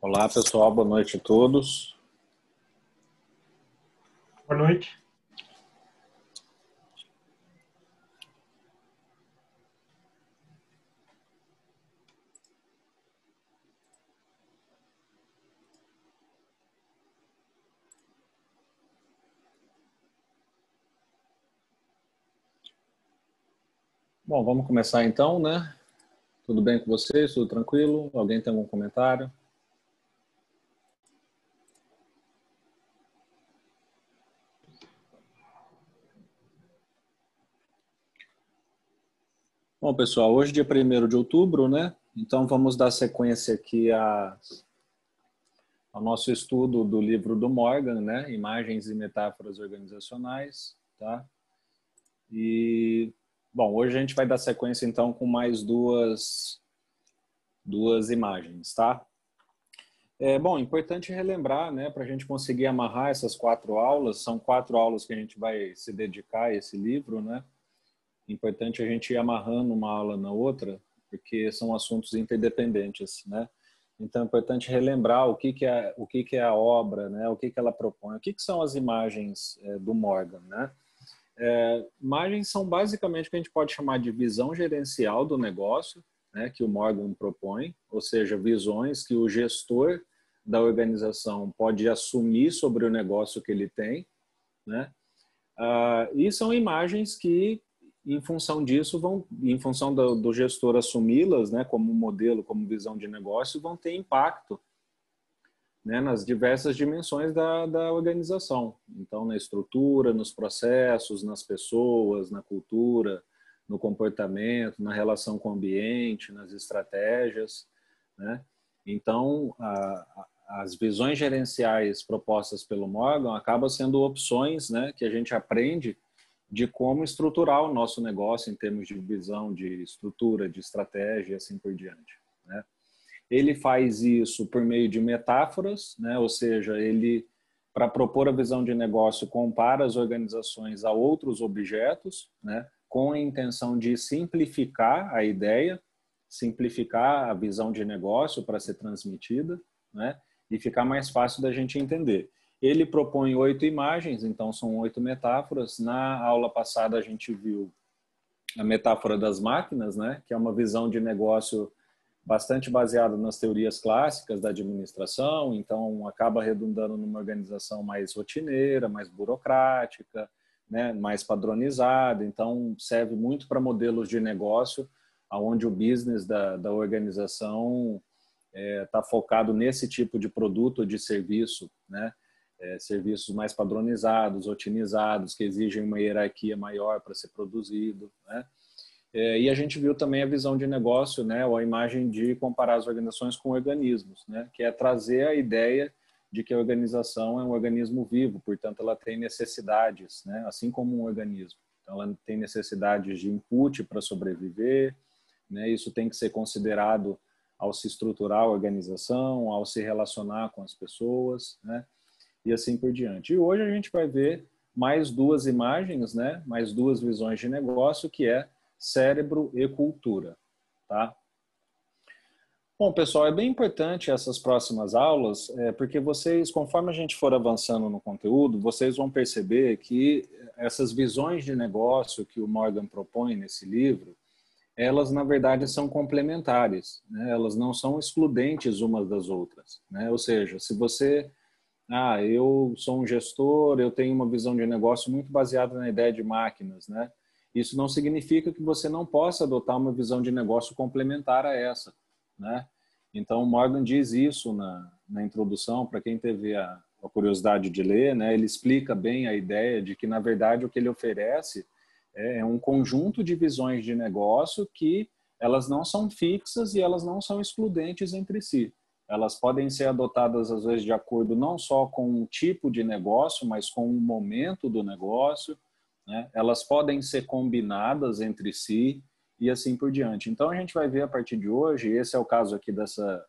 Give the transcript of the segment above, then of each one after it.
Olá, pessoal. Boa noite a todos. Boa noite. Bom, vamos começar então, né? Tudo bem com vocês? Tudo tranquilo? Alguém tem algum comentário? Bom, pessoal, hoje é dia 1º de outubro, né? Então vamos dar sequência aqui ao nosso estudo do livro do Morgan, né? Imagens e metáforas organizacionais, tá? E, bom, hoje a gente vai dar sequência então com mais duas imagens, tá? Bom, importante relembrar, né, para a gente conseguir amarrar essas 4 aulas, são 4 aulas que a gente vai se dedicar a esse livro, né? Importante a gente ir amarrando uma aula na outra, porque são assuntos interdependentes, né? Então é importante relembrar o que é a obra, né? O que ela propõe, o que são as imagens do Morgan, né? Imagens são basicamente o que a gente pode chamar de visão gerencial do negócio, né, que o Morgan propõe, ou seja, visões que o gestor da organização pode assumir sobre o negócio que ele tem, né? E são imagens que, em função disso, em função do gestor assumi-las, né, como modelo, como visão de negócio, vão ter impacto, né, nas diversas dimensões da organização. Então, na estrutura, nos processos, nas pessoas, na cultura, no comportamento, na relação com o ambiente, nas estratégias, né? Então, as visões gerenciais propostas pelo Morgan acabam sendo opções, né, que a gente aprende de como estruturar o nosso negócio em termos de visão, de estrutura, de estratégia e assim por diante, né? Ele faz isso por meio de metáforas, né? Ou seja, ele, para propor a visão de negócio, compara as organizações a outros objetos, né? Com a intenção de simplificar a ideia, simplificar a visão de negócio para ser transmitida, né? E ficar mais fácil da gente entender. Ele propõe 8 imagens, então são 8 metáforas. Na aula passada a gente viu a metáfora das máquinas, né? Que é uma visão de negócio bastante baseada nas teorias clássicas da administração, então acaba redundando numa organização mais rotineira, mais burocrática, né, mais padronizada, então serve muito para modelos de negócio, onde o business da organização está focado nesse tipo de produto ou de serviço, né, serviços mais padronizados, otimizados, que exigem uma hierarquia maior para ser produzido, né? E a gente viu também a visão de negócio, né, ou a imagem de comparar as organizações com organismos, né, que é trazer a ideia de que a organização é um organismo vivo, portanto ela tem necessidades, né, assim como um organismo. Então ela tem necessidades de input para sobreviver, né, isso tem que ser considerado ao se estruturar a organização, ao se relacionar com as pessoas, né, e assim por diante. E hoje a gente vai ver mais 2 imagens, né, mais 2 visões de negócio, que é cérebro e cultura, tá? Bom, pessoal, é bem importante essas próximas aulas, porque vocês, conforme a gente for avançando no conteúdo, vocês vão perceber que essas visões de negócio que o Morgan propõe nesse livro, elas, na verdade, são complementares, né? Elas não são excludentes umas das outras, né? Ou seja, se você... eu sou um gestor, eu tenho uma visão de negócio muito baseada na ideia de máquinas, né? Isso não significa que você não possa adotar uma visão de negócio complementar a essa, né? Então, o Morgan diz isso na introdução, para quem teve a curiosidade de ler, né? Ele explica bem a ideia de que, na verdade, o que ele oferece é um conjunto de visões de negócio que elas não são fixas e elas não são excludentes entre si. Elas podem ser adotadas, às vezes, de acordo não só com o tipo de negócio, mas com o momento do negócio, né? Elas podem ser combinadas entre si e assim por diante. Então, a gente vai ver a partir de hoje, esse é o caso aqui dessa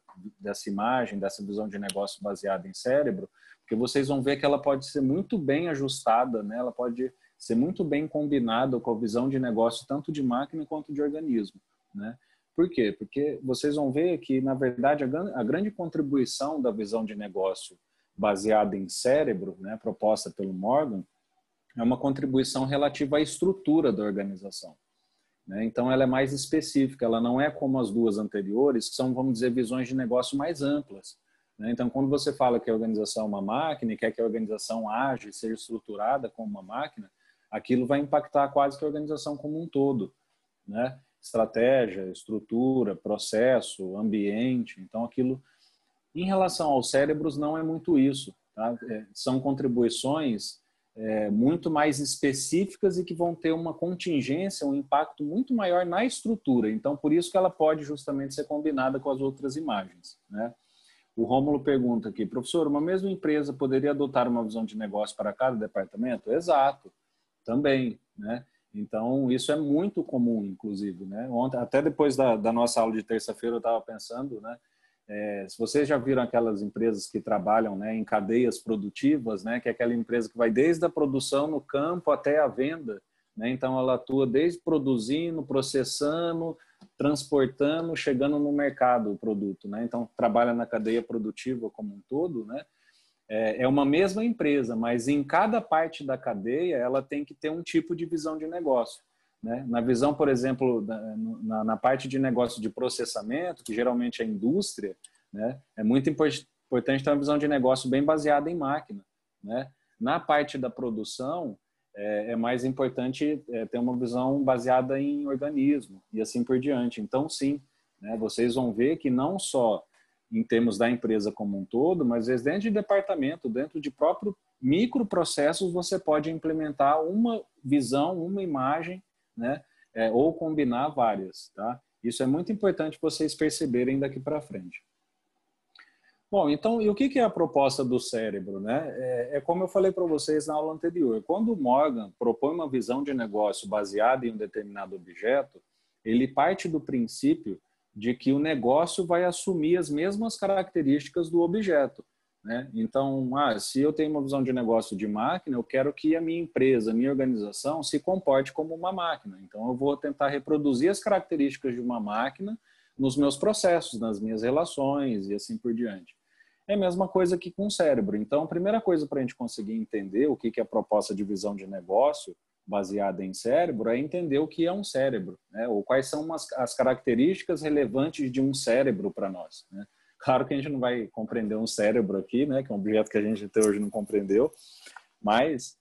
imagem, dessa visão de negócio baseada em cérebro, porque vocês vão ver que ela pode ser muito bem ajustada, né? Ela pode ser muito bem combinada com a visão de negócio tanto de máquina quanto de organismo, né? Por quê? Porque vocês vão ver que, na verdade, a grande contribuição da visão de negócio baseada em cérebro, né, proposta pelo Morgan, é uma contribuição relativa à estrutura da organização, né? Então, ela é mais específica, ela não é como as duas anteriores, que são, vamos dizer, visões de negócio mais amplas, né? Então, quando você fala que a organização é uma máquina e quer que a organização age, seja estruturada como uma máquina, aquilo vai impactar quase que a organização como um todo, né? Estratégia, estrutura, processo, ambiente. Então, aquilo, em relação aos cérebros, não é muito isso, tá? São contribuições muito mais específicas e que vão ter uma contingência, um impacto muito maior na estrutura. Então, por isso que ela pode justamente ser combinada com as outras imagens, né? O Rômulo pergunta aqui, professor, uma mesma empresa poderia adotar uma visão de negócio para cada departamento? Exato, também, né? Então, isso é muito comum, inclusive, né? Ontem, até depois da nossa aula de terça-feira, eu estava pensando, né? Se vocês já viram aquelas empresas que trabalham, né, em cadeias produtivas, né, que é aquela empresa que vai desde a produção no campo até a venda, né? Então, ela atua desde produzindo, processando, transportando, chegando no mercado o produto, né? Então, trabalha na cadeia produtiva como um todo, né? É uma mesma empresa, mas em cada parte da cadeia ela tem que ter um tipo de visão de negócio, né? Na visão, por exemplo, na parte de negócio de processamento, que geralmente é a indústria, né? É muito importante ter uma visão de negócio bem baseada em máquina, né? Na parte da produção, é mais importante ter uma visão baseada em organismo e assim por diante. Então, sim, né? Vocês vão ver que não só em termos da empresa como um todo, mas às vezes dentro de departamento, dentro de próprio microprocessos, você pode implementar uma visão, uma imagem, né? Ou combinar várias, tá? Isso é muito importante vocês perceberem daqui para frente. Bom, então, e o que é a proposta do cérebro, né? Como eu falei para vocês na aula anterior, quando o Morgan propõe uma visão de negócio baseada em um determinado objeto, ele parte do princípio de que o negócio vai assumir as mesmas características do objeto, né? Então, se eu tenho uma visão de negócio de máquina, eu quero que a minha empresa, a minha organização se comporte como uma máquina. Então, eu vou tentar reproduzir as características de uma máquina nos meus processos, nas minhas relações e assim por diante. É a mesma coisa que com o cérebro. Então, a primeira coisa para a gente conseguir entender o que é a proposta de visão de negócio baseada em cérebro é entender o que é um cérebro, né? Ou quais são as características relevantes de um cérebro para nós, né? Claro que a gente não vai compreender um cérebro aqui, né? Que é um objeto que a gente até hoje não compreendeu, mas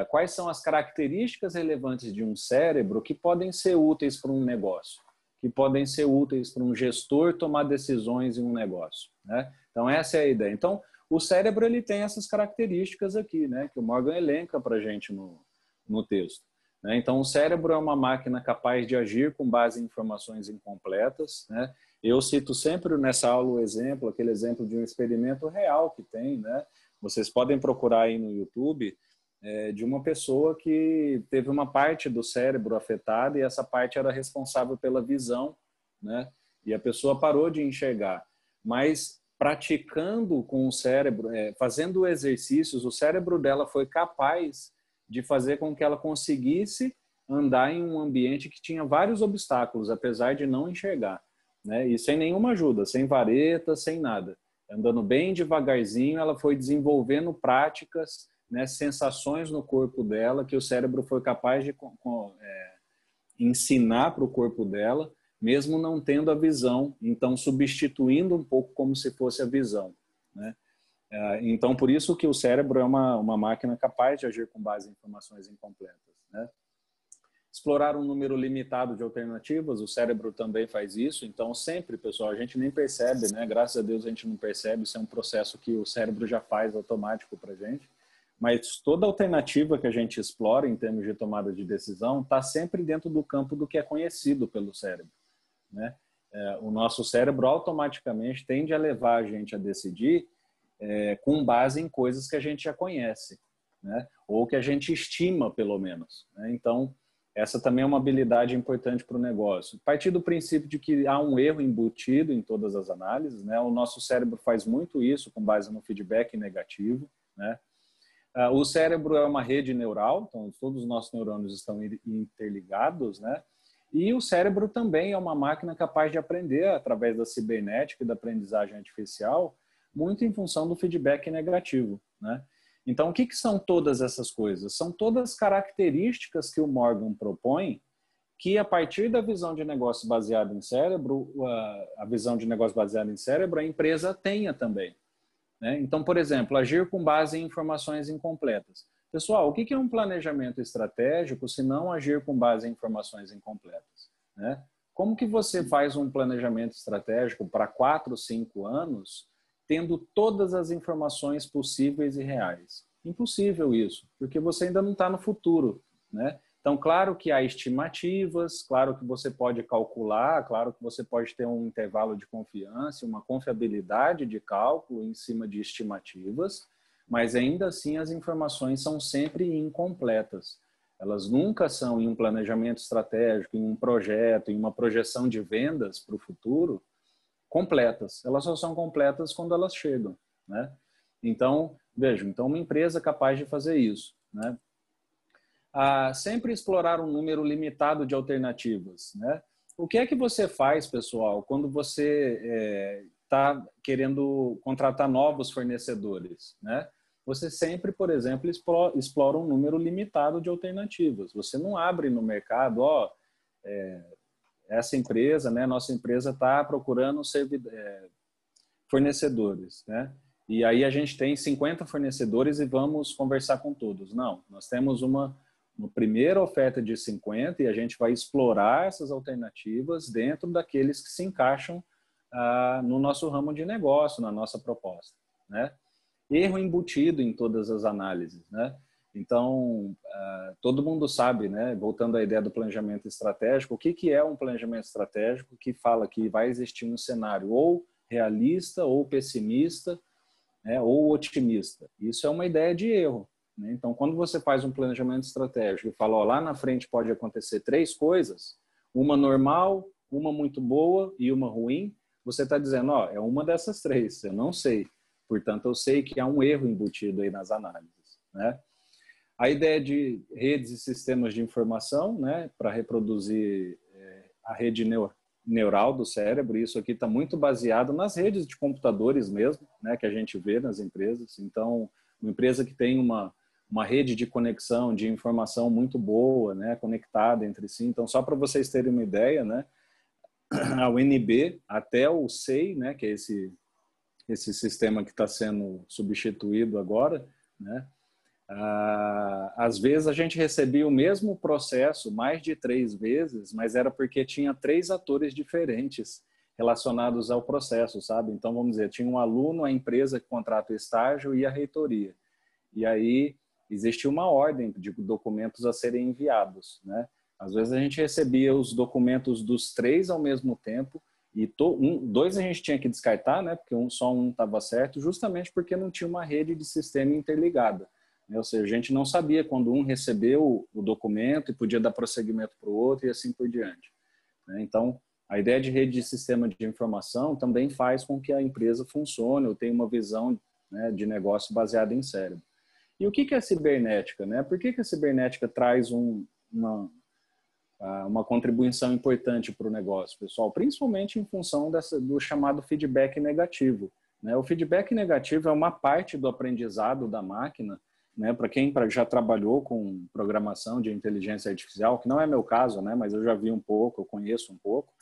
quais são as características relevantes de um cérebro que podem ser úteis para um negócio, que podem ser úteis para um gestor tomar decisões em um negócio, né? Então, essa é a ideia. Então, o cérebro ele tem essas características aqui, né? Que o Morgan elenca para a gente no texto, né? Então, o cérebro é uma máquina capaz de agir com base em informações incompletas, né? Eu cito sempre nessa aula o exemplo, aquele exemplo de um experimento real que tem, né? Vocês podem procurar aí no YouTube de uma pessoa que teve uma parte do cérebro afetada e essa parte era responsável pela visão, né? E a pessoa parou de enxergar, mas praticando com o cérebro, fazendo exercícios, o cérebro dela foi capaz de fazer com que ela conseguisse andar em um ambiente que tinha vários obstáculos, apesar de não enxergar, né? E sem nenhuma ajuda, sem vareta, sem nada. Andando bem devagarzinho, ela foi desenvolvendo práticas, né, sensações no corpo dela que o cérebro foi capaz de ensinar para o corpo dela, mesmo não tendo a visão, então substituindo um pouco como se fosse a visão, né? Então, por isso que o cérebro é uma máquina capaz de agir com base em informações incompletas, né? Explorar um número limitado de alternativas, o cérebro também faz isso. Então, sempre, pessoal, a gente nem percebe, né? Graças a Deus a gente não percebe, isso é um processo que o cérebro já faz automático para a gente. Mas toda alternativa que a gente explora em termos de tomada de decisão está sempre dentro do campo do que é conhecido pelo cérebro, né? O nosso cérebro automaticamente tende a levar a gente a decidir com base em coisas que a gente já conhece, né? Ou que a gente estima, pelo menos, né? Então, essa também é uma habilidade importante para o negócio. A partir do princípio de que há um erro embutido em todas as análises, né? O nosso cérebro faz muito isso com base no feedback negativo, né? O cérebro é uma rede neural, então todos os nossos neurônios estão interligados, né? E o cérebro também é uma máquina capaz de aprender através da cibernética e da aprendizagem artificial, muito em função do feedback negativo, né? Então, o que são todas essas coisas? São todas características que o Morgan propõe que, a partir da visão de negócio baseada em cérebro, a visão de negócio baseada em cérebro, a empresa tenha também, né? Então, por exemplo, agir com base em informações incompletas. Pessoal, o que é um planejamento estratégico se não agir com base em informações incompletas, né? Como que você faz um planejamento estratégico para 4, 5 anos, tendo todas as informações possíveis e reais? Impossível isso, porque você ainda não está no futuro, né? Então, claro que há estimativas, claro que você pode calcular, claro que você pode ter um intervalo de confiança, uma confiabilidade de cálculo em cima de estimativas, mas ainda assim as informações são sempre incompletas. Elas nunca são, em um planejamento estratégico, em um projeto, em uma projeção de vendas para o futuro, completas. Elas só são completas quando elas chegam, né? Então, vejam, então uma empresa capaz de fazer isso, né? Sempre explorar um número limitado de alternativas, né? O que é que você faz, pessoal, quando você está querendo contratar novos fornecedores, né? Você sempre, por exemplo, explora um número limitado de alternativas. Você não abre no mercado, essa empresa, né? Nossa empresa está procurando fornecedores, né? E aí a gente tem 50 fornecedores e vamos conversar com todos. Não, nós temos uma primeira oferta de 50 e a gente vai explorar essas alternativas dentro daqueles que se encaixam no nosso ramo de negócio, na nossa proposta, né? Erro embutido em todas as análises, né? Então, todo mundo sabe, né? Voltando à ideia do planejamento estratégico, o que é um planejamento estratégico que fala que vai existir um cenário ou realista, ou pessimista, né? Ou otimista. Isso é uma ideia de erro, né? Então, quando você faz um planejamento estratégico e fala, ó, lá na frente pode acontecer 3 coisas, uma normal, uma muito boa e uma ruim, você está dizendo, ó, é uma dessas 3, eu não sei. Portanto, eu sei que há um erro embutido aí nas análises, né? A ideia de redes e sistemas de informação, né, para reproduzir a rede neural do cérebro, isso aqui está muito baseado nas redes de computadores mesmo, né, que a gente vê nas empresas. Então, uma empresa que tem uma rede de conexão, de informação muito boa, né, conectada entre si. Então, só para vocês terem uma ideia, né, a UNB até o SEI, né, que é esse sistema que está sendo substituído agora, né, às vezes a gente recebia o mesmo processo mais de 3 vezes, mas era porque tinha 3 atores diferentes relacionados ao processo, sabe? Então, vamos dizer, tinha um aluno, a empresa que contrata o estágio e a reitoria. E aí existia uma ordem de documentos a serem enviados, né? Às vezes a gente recebia os documentos dos 3 ao mesmo tempo e 2 a gente tinha que descartar, né? Porque só um estava certo, justamente porque não tinha uma rede de sistema interligada. Ou seja, a gente não sabia quando um recebeu o documento e podia dar prosseguimento para o outro e assim por diante. Então, a ideia de rede de sistema de informação também faz com que a empresa funcione ou tenha uma visão, né, de negócio baseada em cérebro. E o que é cibernética, né? Por que a cibernética traz uma contribuição importante para o negócio, pessoal? Principalmente em função do chamado feedback negativo, né? O feedback negativo é uma parte do aprendizado da máquina, né? Para quem já trabalhou com programação de inteligência artificial, que não é meu caso, né? Mas eu já vi um pouco, eu conheço um pouco,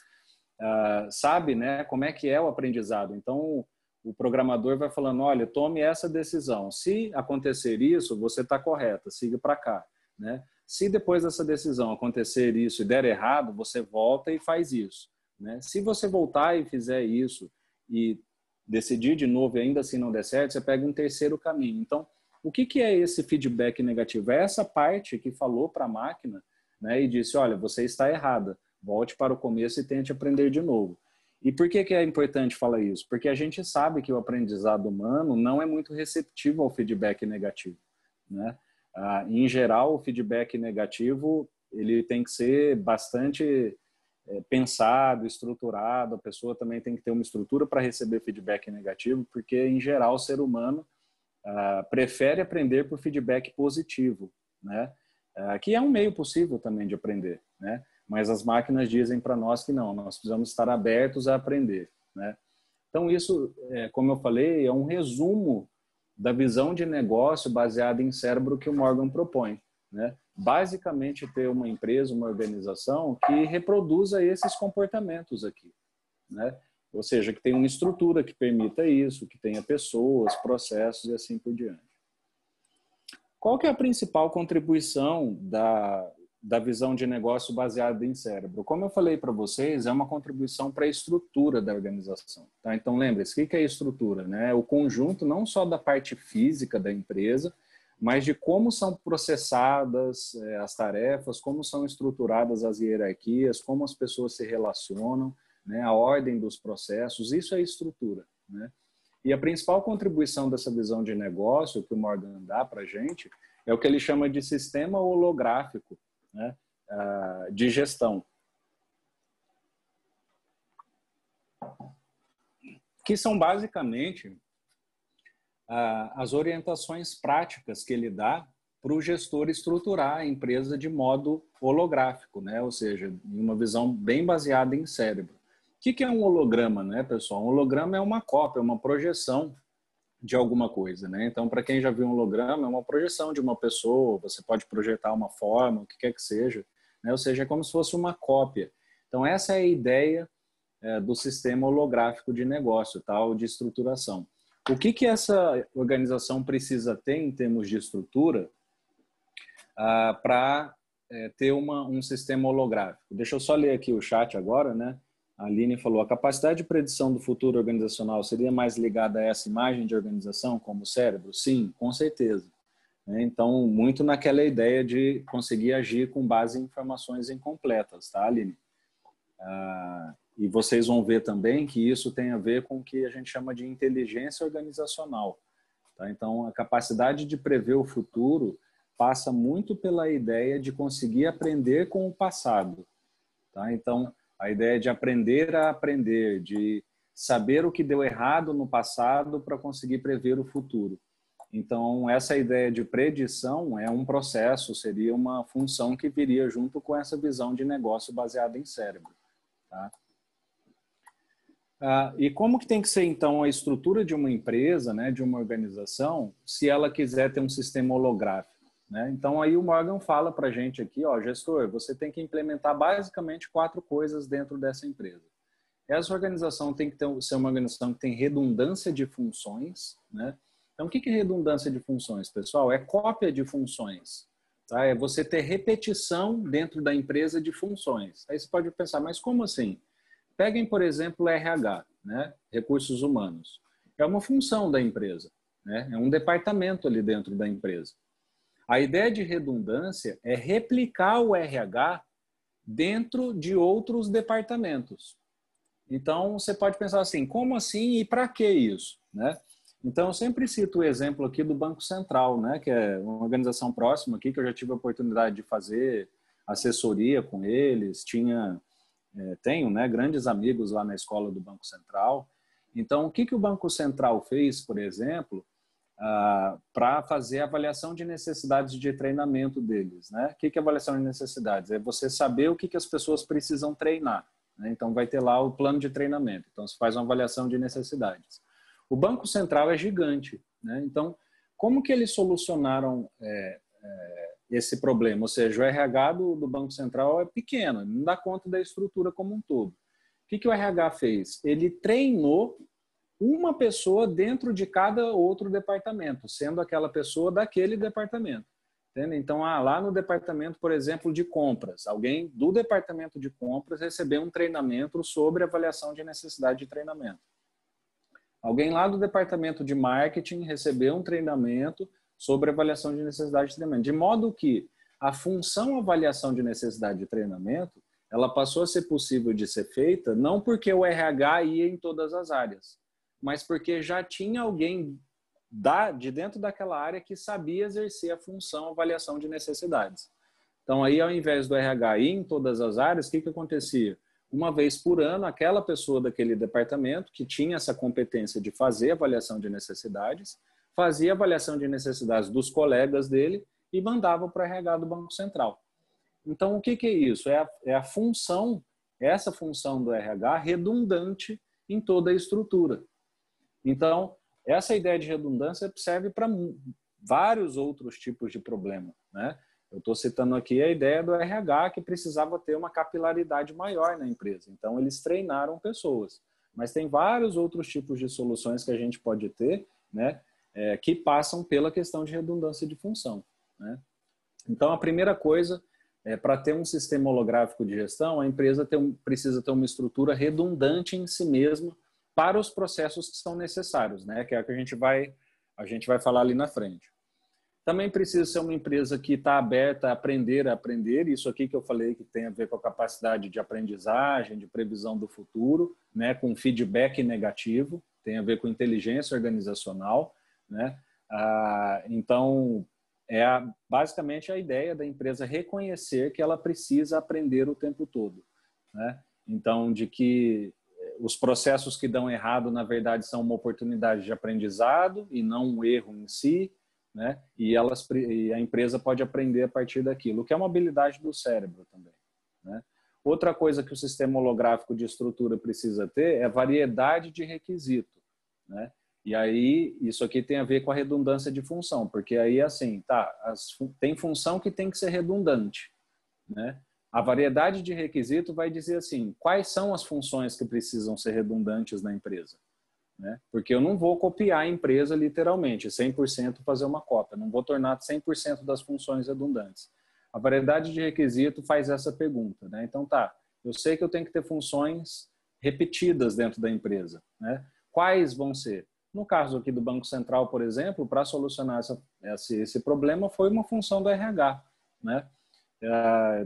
sabe, né? Como é que é o aprendizado. Então, o programador vai falando, olha, tome essa decisão. Se acontecer isso, você está correta, siga para cá, né? Se depois dessa decisão acontecer isso e der errado, você volta e faz isso, né? Se você voltar e fizer isso e decidir de novo e ainda assim não der certo, você pega um terceiro caminho. Então, o que é esse feedback negativo? É essa parte que falou para a máquina, né, e disse, olha, você está errada, volte para o começo e tente aprender de novo. E por que é importante falar isso? Porque a gente sabe que o aprendizado humano não é muito receptivo ao feedback negativo, né? Em geral, o feedback negativo ele tem que ser bastante pensado, estruturado, a pessoa também tem que ter uma estrutura para receber feedback negativo, porque, em geral, o ser humano prefere aprender por feedback positivo, né? Que é um meio possível também de aprender, né? mas as máquinas dizem para nós que não, nós precisamos estar abertos a aprender, né? Então, isso, como eu falei, é um resumo da visão de negócio baseada em cérebro que o Morgan propõe, né? Basicamente, ter uma empresa, uma organização que reproduza esses comportamentos aqui, né? Ou seja, que tenha uma estrutura que permita isso, que tenha pessoas, processos e assim por diante. Qual que é a principal contribuição da visão de negócio baseada em cérebro? Como eu falei para vocês, é uma contribuição para a estrutura da organização. Tá? Então, lembre-se, o que é estrutura? Né? É o conjunto não só da parte física da empresa, mas de como são processadas as tarefas, como são estruturadas as hierarquias, como as pessoas se relacionam, né? A ordem dos processos, isso é estrutura, né? E a principal contribuição dessa visão de negócio que o Morgan dá para a gente é o que ele chama de sistema holográfico, né? De gestão. Que são basicamente as orientações práticas que ele dá para o gestor estruturar a empresa de modo holográfico, né? Ou seja, em uma visão bem baseada em cérebro. O que é um holograma, né, pessoal? Um holograma é uma cópia, uma projeção de alguma coisa, né? Então, para quem já viu um holograma, é uma projeção de uma pessoa, você pode projetar uma forma, o que quer que seja, né? Ou seja, é como se fosse uma cópia. Então, essa é a ideia do sistema holográfico de negócio, tal, de estruturação. O que essa organização precisa ter em termos de estrutura para ter um sistema holográfico? Deixa eu só ler aqui o chat agora, né? A Aline falou, a capacidade de predição do futuro organizacional seria mais ligada a essa imagem de organização como o cérebro? Sim, com certeza. Então, muito naquela ideia de conseguir agir com base em informações incompletas, tá, Aline? E vocês vão ver também que isso tem a ver com o que a gente chama de inteligência organizacional. Tá? Então, a capacidade de prever o futuro passa muito pela ideia de conseguir aprender com o passado. Tá? Então, a ideia de aprender a aprender, de saber o que deu errado no passado para conseguir prever o futuro. Então, essa ideia de predição é um processo, seria uma função que viria junto com essa visão de negócio baseada em cérebro. Tá? E como que tem que ser, então, a estrutura de uma empresa, né, de uma organização, se ela quiser ter um sistema holográfico? Né? Então, aí o Morgan fala para a gente aqui, ó, gestor, você tem que implementar basicamente 4 coisas dentro dessa empresa. Essa organização tem que ser uma organização que tem redundância de funções. Né? Então, o que é redundância de funções, pessoal? É cópia de funções. Tá? É você ter repetição dentro da empresa de funções. Aí você pode pensar, mas como assim? Peguem, por exemplo, o RH, né? Recursos humanos. É uma função da empresa. Né? É um departamento ali dentro da empresa. A ideia de redundância é replicar o RH dentro de outros departamentos. Então, você pode pensar assim, como assim e para que isso? Né? Então, eu sempre cito o exemplo aqui do Banco Central, né? Que é uma organização próxima aqui, que eu já tive a oportunidade de fazer assessoria com eles, tenho, né, grandes amigos lá na escola do Banco Central. Então, o que o Banco Central fez, por exemplo, para fazer a avaliação de necessidades de treinamento deles, né? O que é avaliação de necessidades? É você saber o que as pessoas precisam treinar, né? Então, vai ter lá o plano de treinamento. Então, se faz uma avaliação de necessidades. O Banco Central é gigante, né? Então, como que eles solucionaram esse problema? Ou seja, o RH do Banco Central é pequeno, não dá conta da estrutura como um todo. O que o RH fez? Ele treinou uma pessoa dentro de cada outro departamento, sendo aquela pessoa daquele departamento. Entende? Então, lá no departamento, por exemplo, de compras, alguém do departamento de compras recebeu um treinamento sobre avaliação de necessidade de treinamento. Alguém lá do departamento de marketing recebeu um treinamento sobre avaliação de necessidade de treinamento. De modo que a função avaliação de necessidade de treinamento, ela passou a ser possível de ser feita não porque o RH ia em todas as áreas, mas porque já tinha alguém de dentro daquela área que sabia exercer a função avaliação de necessidades. Então, aí, ao invés do RH ir em todas as áreas, o que acontecia? Uma vez por ano, aquela pessoa daquele departamento que tinha essa competência de fazer avaliação de necessidades, fazia avaliação de necessidades dos colegas dele e mandava para o RH do Banco Central. Então, o que é isso? É a função, essa função do RH redundante em toda a estrutura. Então, essa ideia de redundância serve para vários outros tipos de problema, né? Eu estou citando aqui a ideia do RH que precisava ter uma capilaridade maior na empresa. Então, eles treinaram pessoas. Mas tem vários outros tipos de soluções que a gente pode ter, né, que passam pela questão de redundância de função, né? Então, a primeira coisa, para ter um sistema holográfico de gestão, a empresa precisa ter uma estrutura redundante em si mesma para os processos que são necessários, né, que é o que a gente vai falar ali na frente. Também precisa ser uma empresa que está aberta a aprender. Isso aqui que eu falei que tem a ver com a capacidade de aprendizagem, de previsão do futuro, né, com feedback negativo, tem a ver com inteligência organizacional, né? Então, basicamente a ideia da empresa reconhecer que ela precisa aprender o tempo todo, né? Então, de que os processos que dão errado, na verdade, são uma oportunidade de aprendizado e não um erro em si, né? E a empresa pode aprender a partir daquilo, que é uma habilidade do cérebro também, né? Outra coisa que o sistema holográfico de estrutura precisa ter é variedade de requisito, né? E aí, isso aqui tem a ver com a redundância de função, porque aí, assim, tem função que tem que ser redundante, né? A variedade de requisito vai dizer assim, quais são as funções que precisam ser redundantes na empresa, né? Porque eu não vou copiar a empresa literalmente, 100% fazer uma cópia, não vou tornar 100% das funções redundantes. A variedade de requisito faz essa pergunta, né? Então eu sei que eu tenho que ter funções repetidas dentro da empresa, né? Quais vão ser? No caso aqui do Banco Central, por exemplo, para solucionar esse problema foi uma função do RH, né?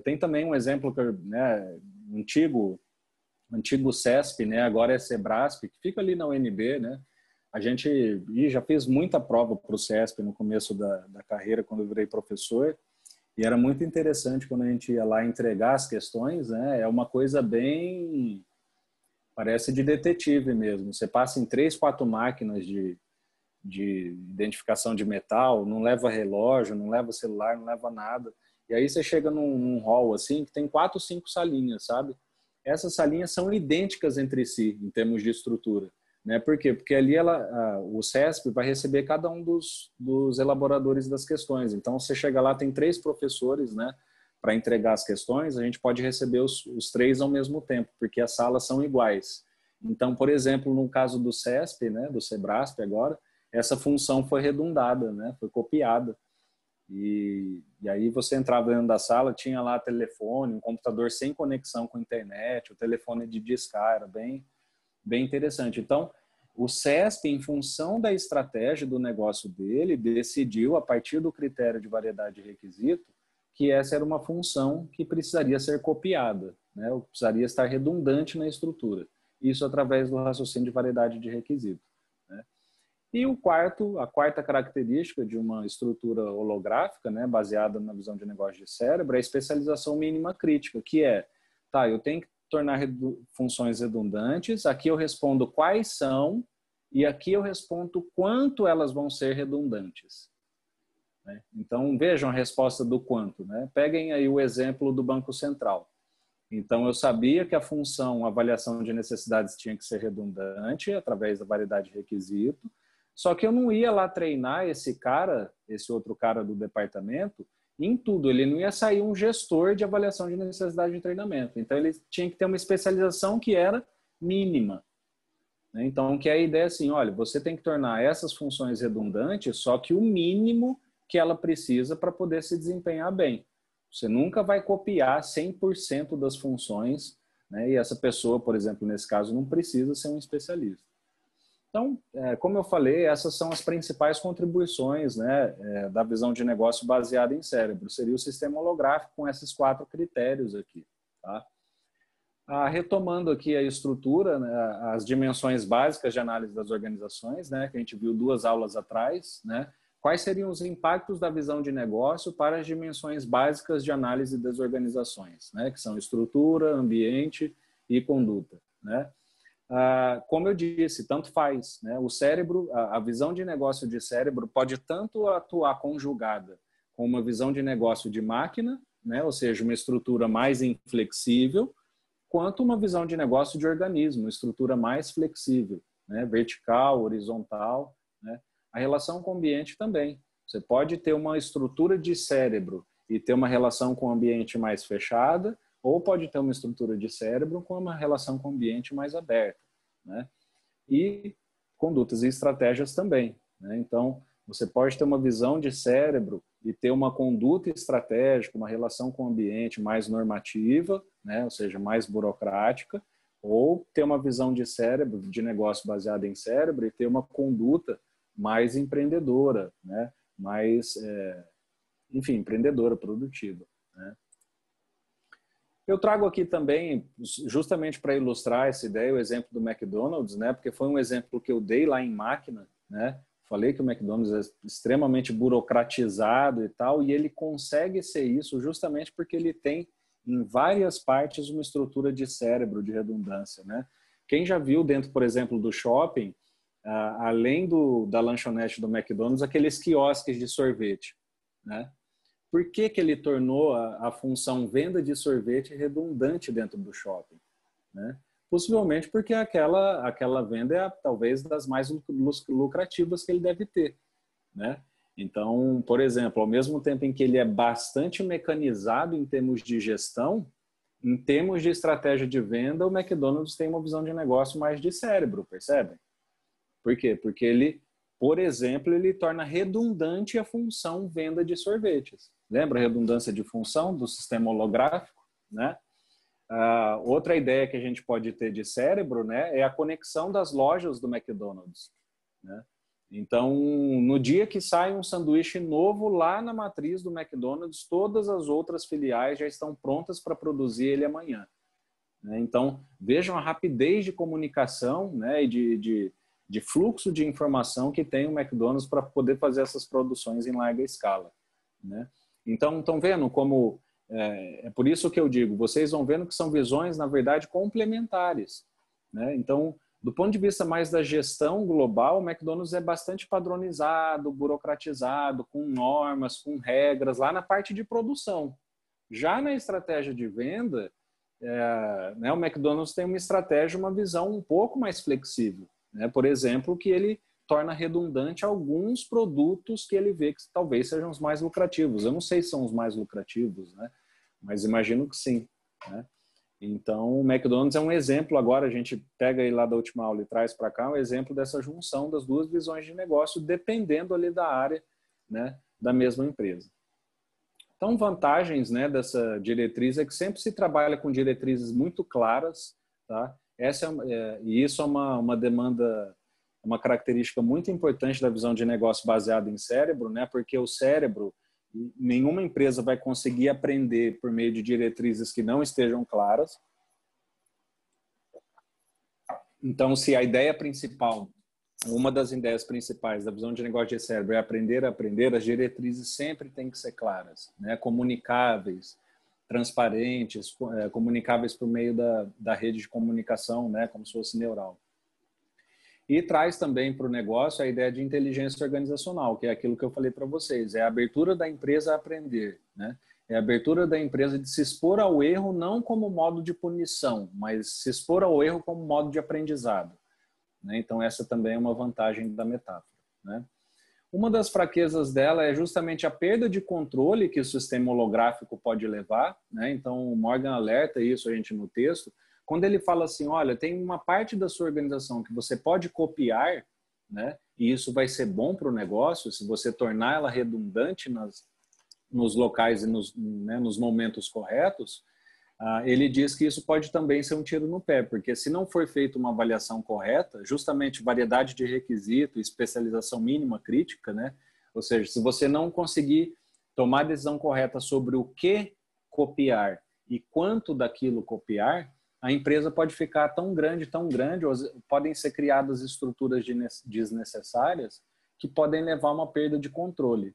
Tem também um exemplo, né, antigo CESP, né, agora é Sebrasp, que fica ali na UNB, né? A gente já fez muita prova para o CESP no começo da carreira, quando eu virei professor, e era muito interessante quando a gente ia lá entregar as questões, né? É uma coisa bem... parece de detetive mesmo. Você passa em 3, 4 máquinas de identificação de metal, não leva relógio, não leva celular, não leva nada. E aí você chega num hall assim, que tem 4, 5 salinhas, sabe? Essas salinhas são idênticas entre si, em termos de estrutura, né? Por quê? Porque ali o CESP vai receber cada um dos elaboradores das questões. Então, você chega lá, tem 3 professores, né, para entregar as questões, a gente pode receber os 3 ao mesmo tempo, porque as salas são iguais. Então, por exemplo, no caso do CESP, né, do Sebrasp agora, essa função foi redundada, né, foi copiada. E aí você entrava dentro da sala, tinha lá telefone, um computador sem conexão com a internet, o telefone de discar, era bem interessante. Então, o CESP, em função da estratégia do negócio dele, decidiu, a partir do critério de variedade de requisito, que essa era uma função que precisaria ser copiada, né? Ou precisaria estar redundante na estrutura. Isso através do raciocínio de variedade de requisito, né? E a quarta característica de uma estrutura holográfica, né, baseada na visão de negócio de cérebro, é a especialização mínima crítica, que eu tenho que tornar funções redundantes, aqui eu respondo quais são, e aqui eu respondo quanto elas vão ser redundantes, né? Então, vejam a resposta do quanto, né? Peguem aí o exemplo do Banco Central. Então, eu sabia que a função avaliação de necessidades tinha que ser redundante, através da variedade de requisito, só que eu não ia lá treinar esse outro cara do departamento, em tudo. Ele não ia sair um gestor de avaliação de necessidade de treinamento. Então, ele tinha que ter uma especialização que era mínima, né? Então, que é a ideia assim, olha, você tem que tornar essas funções redundantes, só que o mínimo que ela precisa para poder se desempenhar bem. Você nunca vai copiar 100% das funções, né? E essa pessoa, por exemplo, nesse caso, não precisa ser um especialista. Então, como eu falei, essas são as principais contribuições, né, da visão de negócio baseada em cérebro. Seria o sistema holográfico com esses 4 critérios aqui, tá? Retomando aqui a estrutura, né, as dimensões básicas de análise das organizações, né, que a gente viu 2 aulas atrás, né? Quais seriam os impactos da visão de negócio para as dimensões básicas de análise das organizações, né, que são estrutura, ambiente e conduta, né? Como eu disse, tanto faz, né? O cérebro, a visão de negócio de cérebro pode tanto atuar conjugada com uma visão de negócio de máquina, né, ou seja, uma estrutura mais inflexível, quanto uma visão de negócio de organismo, uma estrutura mais flexível, né, vertical, horizontal, né. A relação com o ambiente também. Você pode ter uma estrutura de cérebro e ter uma relação com o ambiente mais fechada, ou pode ter uma estrutura de cérebro com uma relação com o ambiente mais aberta, né? E condutas e estratégias também, né? Então, você pode ter uma visão de cérebro e ter uma conduta estratégica, uma relação com o ambiente mais normativa, né? Ou seja, mais burocrática, ou ter uma visão de cérebro, de negócio baseada em cérebro e ter uma conduta mais empreendedora, né? Mais, enfim, empreendedora, produtiva, né? Eu trago aqui também, justamente para ilustrar essa ideia, o exemplo do McDonald's, né? Porque foi um exemplo que eu dei lá em Máquina, né? Falei que o McDonald's é extremamente burocratizado e tal, e ele consegue ser isso justamente porque ele tem em várias partes uma estrutura de cérebro, de redundância, né? Quem já viu dentro, por exemplo, do shopping, além da lanchonete do McDonald's, aqueles quiosques de sorvete, né? Por que que ele tornou a função venda de sorvete redundante dentro do shopping, né? Possivelmente porque aquela venda é talvez das mais lucrativas que ele deve ter, né? Então, por exemplo, ao mesmo tempo em que ele é bastante mecanizado em termos de gestão, em termos de estratégia de venda, o McDonald's tem uma visão de negócio mais de cérebro, percebem? Por quê? Porque ele, por exemplo, ele torna redundante a função venda de sorvetes. Lembra a redundância de função do sistema holográfico, né? Outra ideia que a gente pode ter de cérebro, né, é a conexão das lojas do McDonald's, né? Então, no dia que sai um sanduíche novo lá na matriz do McDonald's, todas as outras filiais já estão prontas para produzir ele amanhã, né? Então, vejam a rapidez de comunicação, né, e de fluxo de informação que tem o McDonald's para poder fazer essas produções em larga escala, né? Então, estão vendo como... É por isso que eu digo, vocês vão vendo que são visões, na verdade, complementares, né? Então, do ponto de vista mais da gestão global, o McDonald's é bastante padronizado, burocratizado, com normas, com regras, lá na parte de produção. Já na estratégia de venda, né, o McDonald's tem uma estratégia, uma visão um pouco mais flexível, né? Por exemplo, que ele torna redundante alguns produtos que ele vê que talvez sejam os mais lucrativos. Eu não sei se são os mais lucrativos, né? Mas imagino que sim, né? Então, o McDonald's é um exemplo. Agora a gente pega aí lá da última aula e traz para cá um exemplo dessa junção das duas visões de negócio, dependendo ali da área, né, da mesma empresa. Então, vantagens, né, dessa diretriz é que sempre se trabalha com diretrizes muito claras, tá? E isso é uma demanda, uma característica muito importante da visão de negócio baseada em cérebro, né? Porque o cérebro, nenhuma empresa vai conseguir aprender por meio de diretrizes que não estejam claras. Então, se a ideia principal, uma das ideias principais da visão de negócio de cérebro é aprender a aprender, as diretrizes sempre têm que ser claras, né? Comunicáveis, transparentes, comunicáveis por meio da rede de comunicação, né? Como se fosse neural. E traz também para o negócio a ideia de inteligência organizacional, que é aquilo que eu falei para vocês, é a abertura da empresa a aprender, né? É a abertura da empresa de se expor ao erro não como modo de punição, mas se expor ao erro como modo de aprendizado, né? Então essa também é uma vantagem da metáfora, né? Uma das fraquezas dela é justamente a perda de controle que o sistema holográfico pode levar, né? Então o Morgan alerta isso a gente no texto, quando ele fala assim, olha, tem uma parte da sua organização que você pode copiar, né? E isso vai ser bom para o negócio, se você tornar ela redundante nos locais e nos momentos corretos. Ele diz que isso pode também ser um tiro no pé, porque se não for feita uma avaliação correta, justamente variedade de requisito, especialização mínima crítica, né? Ou seja, se você não conseguir tomar a decisão correta sobre o que copiar e quanto daquilo copiar, a empresa pode ficar tão grande, ou podem ser criadas estruturas desnecessárias que podem levar a uma perda de controle,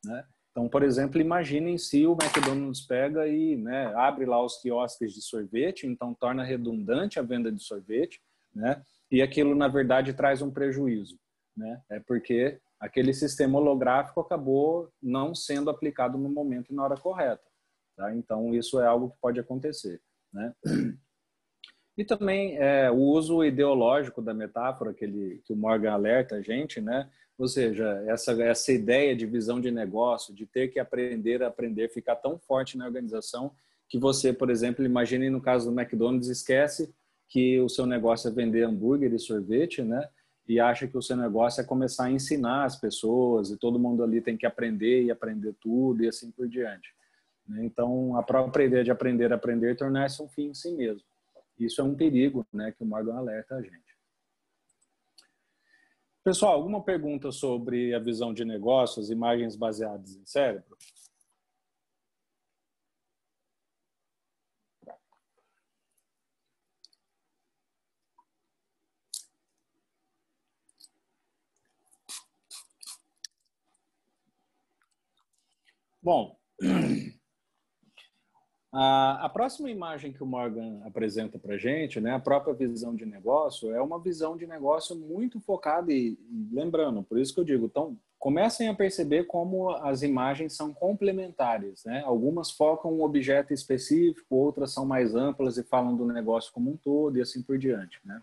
né? Então, por exemplo, imaginem se o McDonald's pega e, né, abre lá os quiosques de sorvete, então torna redundante a venda de sorvete, né? E aquilo, na verdade, traz um prejuízo, né? É porque aquele sistema holográfico acabou não sendo aplicado no momento e na hora correta, tá? Então, isso é algo que pode acontecer, né? E também o uso ideológico da metáfora que o Morgan alerta a gente, né? Ou seja, essa ideia de visão de negócio, de ter que aprender a aprender, ficar tão forte na organização que você, por exemplo, imagine no caso do McDonald's, esquece que o seu negócio é vender hambúrguer e sorvete, né? E acha que o seu negócio é começar a ensinar as pessoas e todo mundo ali tem que aprender e aprender tudo e assim por diante, né? Então, a própria ideia de aprender a aprender tornar-se um fim em si mesmo. Isso é um perigo, né, que o Morgan alerta a gente. Pessoal, alguma pergunta sobre a visão de negócios, imagens baseadas em cérebro? Bom, a próxima imagem que o Morgan apresenta para a gente, né, a própria visão de negócio, é uma visão de negócio muito focada e lembrando, por isso que eu digo, então, comecem a perceber como as imagens são complementares, né? Algumas focam um objeto específico, outras são mais amplas e falam do negócio como um todo e assim por diante, né?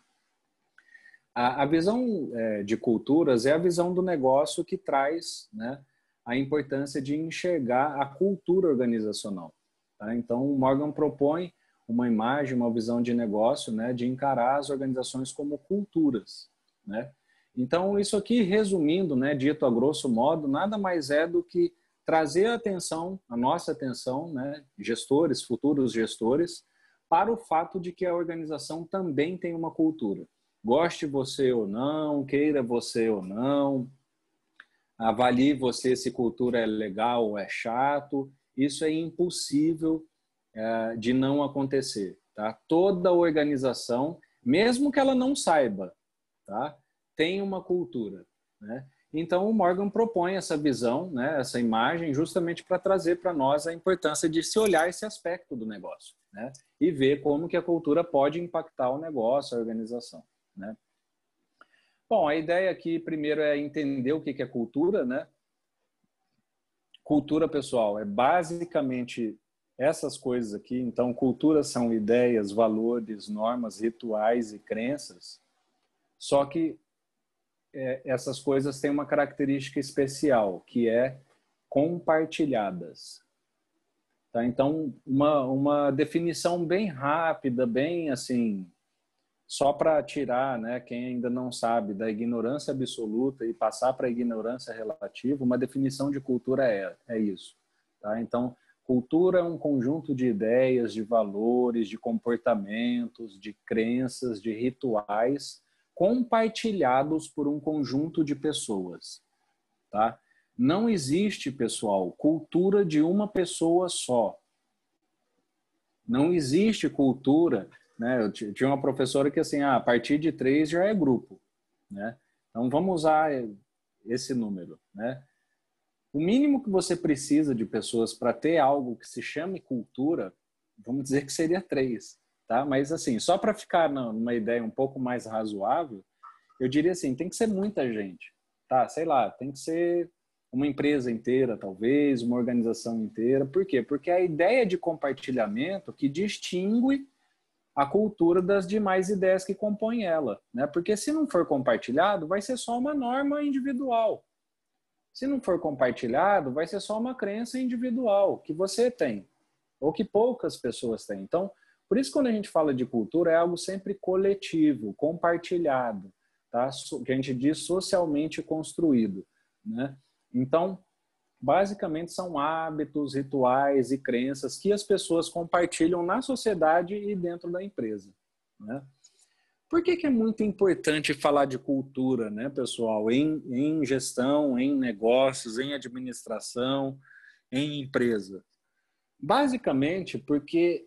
A visão de culturas é a visão do negócio que traz, né, a importância de enxergar a cultura organizacional. Tá? Então, o Morgan propõe uma imagem, uma visão de negócio, né, de encarar as organizações como culturas, né? Então, isso aqui, resumindo, né, dito a grosso modo, nada mais é do que trazer a atenção, a nossa atenção, né, gestores, futuros gestores, para o fato de que a organização também tem uma cultura. Goste você ou não, queira você ou não, avalie você se cultura é legal ou é chato, isso é impossível de não acontecer, tá? Toda organização, mesmo que ela não saiba, tá? Tem uma cultura, né? Então o Morgan propõe essa visão, né, essa imagem, justamente para trazer para nós a importância de se olhar esse aspecto do negócio, né? E ver como que a cultura pode impactar o negócio, a organização, né? Bom, a ideia aqui primeiro é entender o que é cultura, né? Cultura, pessoal, é basicamente essas coisas aqui. Então, cultura são ideias, valores, normas, rituais e crenças. Só que essas coisas têm uma característica especial, que é compartilhadas. Tá? Então, uma definição bem rápida, bem assim, só para tirar, né, quem ainda não sabe, da ignorância absoluta e passar para a ignorância relativa, uma definição de cultura é isso. Tá? Então, cultura é um conjunto de ideias, de valores, de comportamentos, de crenças, de rituais compartilhados por um conjunto de pessoas. Tá? Não existe, pessoal, cultura de uma pessoa só. Não existe cultura, né? Eu tinha uma professora que assim, a partir de 3 já é grupo, né? Então vamos usar esse número, né? O mínimo que você precisa de pessoas para ter algo que se chame cultura, vamos dizer que seria 3, tá? Mas assim, só para ficar numa ideia um pouco mais razoável, eu diria assim, tem que ser muita gente, tá? Sei lá, tem que ser uma empresa inteira, talvez, uma organização inteira. Por quê? Porque é a ideia de compartilhamento que distingue a cultura das demais ideias que compõem ela, né? Porque se não for compartilhado, vai ser só uma norma individual. Se não for compartilhado, vai ser só uma crença individual que você tem, ou que poucas pessoas têm. Então, por isso quando a gente fala de cultura, é algo sempre coletivo, compartilhado, tá? Que a gente diz socialmente construído, né? Então, basicamente são hábitos, rituais e crenças que as pessoas compartilham na sociedade e dentro da empresa, né? Por que é muito importante falar de cultura, né, pessoal? Em gestão, em negócios, em administração, em empresa. Basicamente porque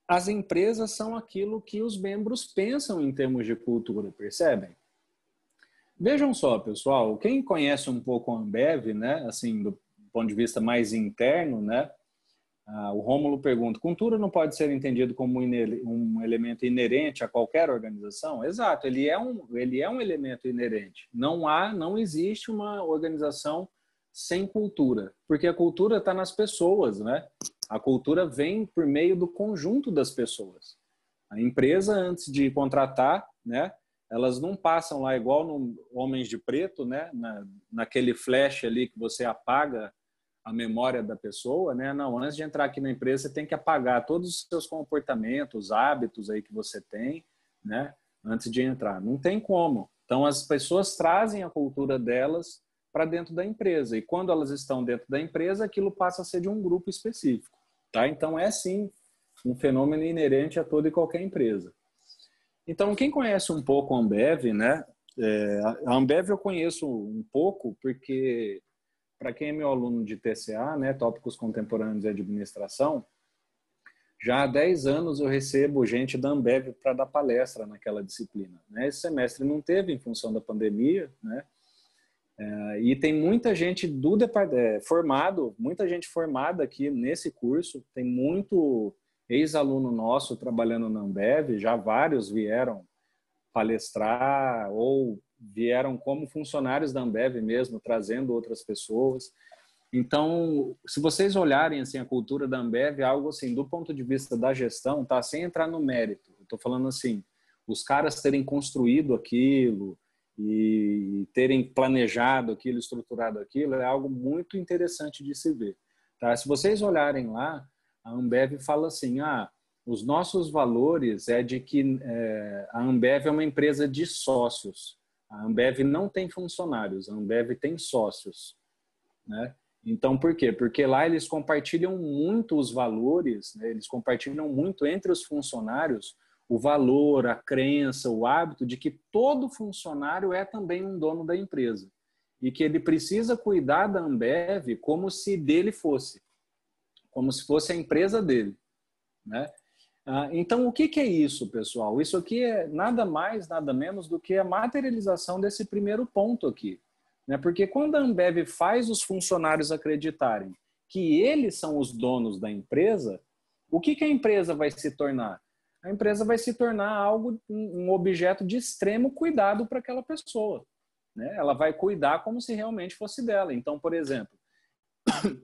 as empresas são aquilo que os membros pensam em termos de cultura, percebem? Vejam só, pessoal, quem conhece um pouco a Ambev, né, assim, do ponto de vista mais interno, né, o Rômulo pergunta, cultura não pode ser entendido como um elemento inerente a qualquer organização? Exato, ele é um elemento inerente. Não existe uma organização sem cultura, porque a cultura está nas pessoas, né? A cultura vem por meio do conjunto das pessoas. A empresa, antes de contratar, né, elas não passam lá igual no Homens de Preto, né, naquele flash ali que você apaga a memória da pessoa, né? Não, antes de entrar aqui na empresa, você tem que apagar todos os seus comportamentos, hábitos aí que você tem, né, antes de entrar. Não tem como. Então, as pessoas trazem a cultura delas para dentro da empresa. E quando elas estão dentro da empresa, aquilo passa a ser de um grupo específico. Tá? Então, é sim um fenômeno inerente a toda e qualquer empresa. Então, quem conhece um pouco a Ambev, né? A Ambev eu conheço um pouco porque, para quem é meu aluno de TCA, né, Tópicos Contemporâneos de Administração, já há 10 anos eu recebo gente da Ambev para dar palestra naquela disciplina. Né? Esse semestre não teve em função da pandemia, né? E tem muita gente formado, muita gente formada aqui nesse curso, tem muito ex-aluno nosso trabalhando na Ambev, já vários vieram palestrar ou vieram como funcionários da Ambev mesmo, trazendo outras pessoas. Então, se vocês olharem assim a cultura da Ambev, é algo assim, do ponto de vista da gestão, tá, sem entrar no mérito. Estou falando assim, os caras terem construído aquilo e terem planejado aquilo, estruturado aquilo, é algo muito interessante de se ver. Tá? Se vocês olharem lá, a Ambev fala assim, os nossos valores é de que a Ambev é uma empresa de sócios. A Ambev não tem funcionários, a Ambev tem sócios, né? Então, por quê? Porque lá eles compartilham muito os valores, né? Eles compartilham muito entre os funcionários o valor, a crença, o hábito de que todo funcionário é também um dono da empresa e que ele precisa cuidar da Ambev como se dele fosse, como se fosse a empresa dele, né? Então, o que é isso, pessoal? Isso aqui é nada mais, nada menos do que a materialização desse primeiro ponto aqui. Né? Porque quando a Ambev faz os funcionários acreditarem que eles são os donos da empresa, o que a empresa vai se tornar? A empresa vai se tornar algo, um objeto de extremo cuidado para aquela pessoa. Né? Ela vai cuidar como se realmente fosse dela. Então, por exemplo, o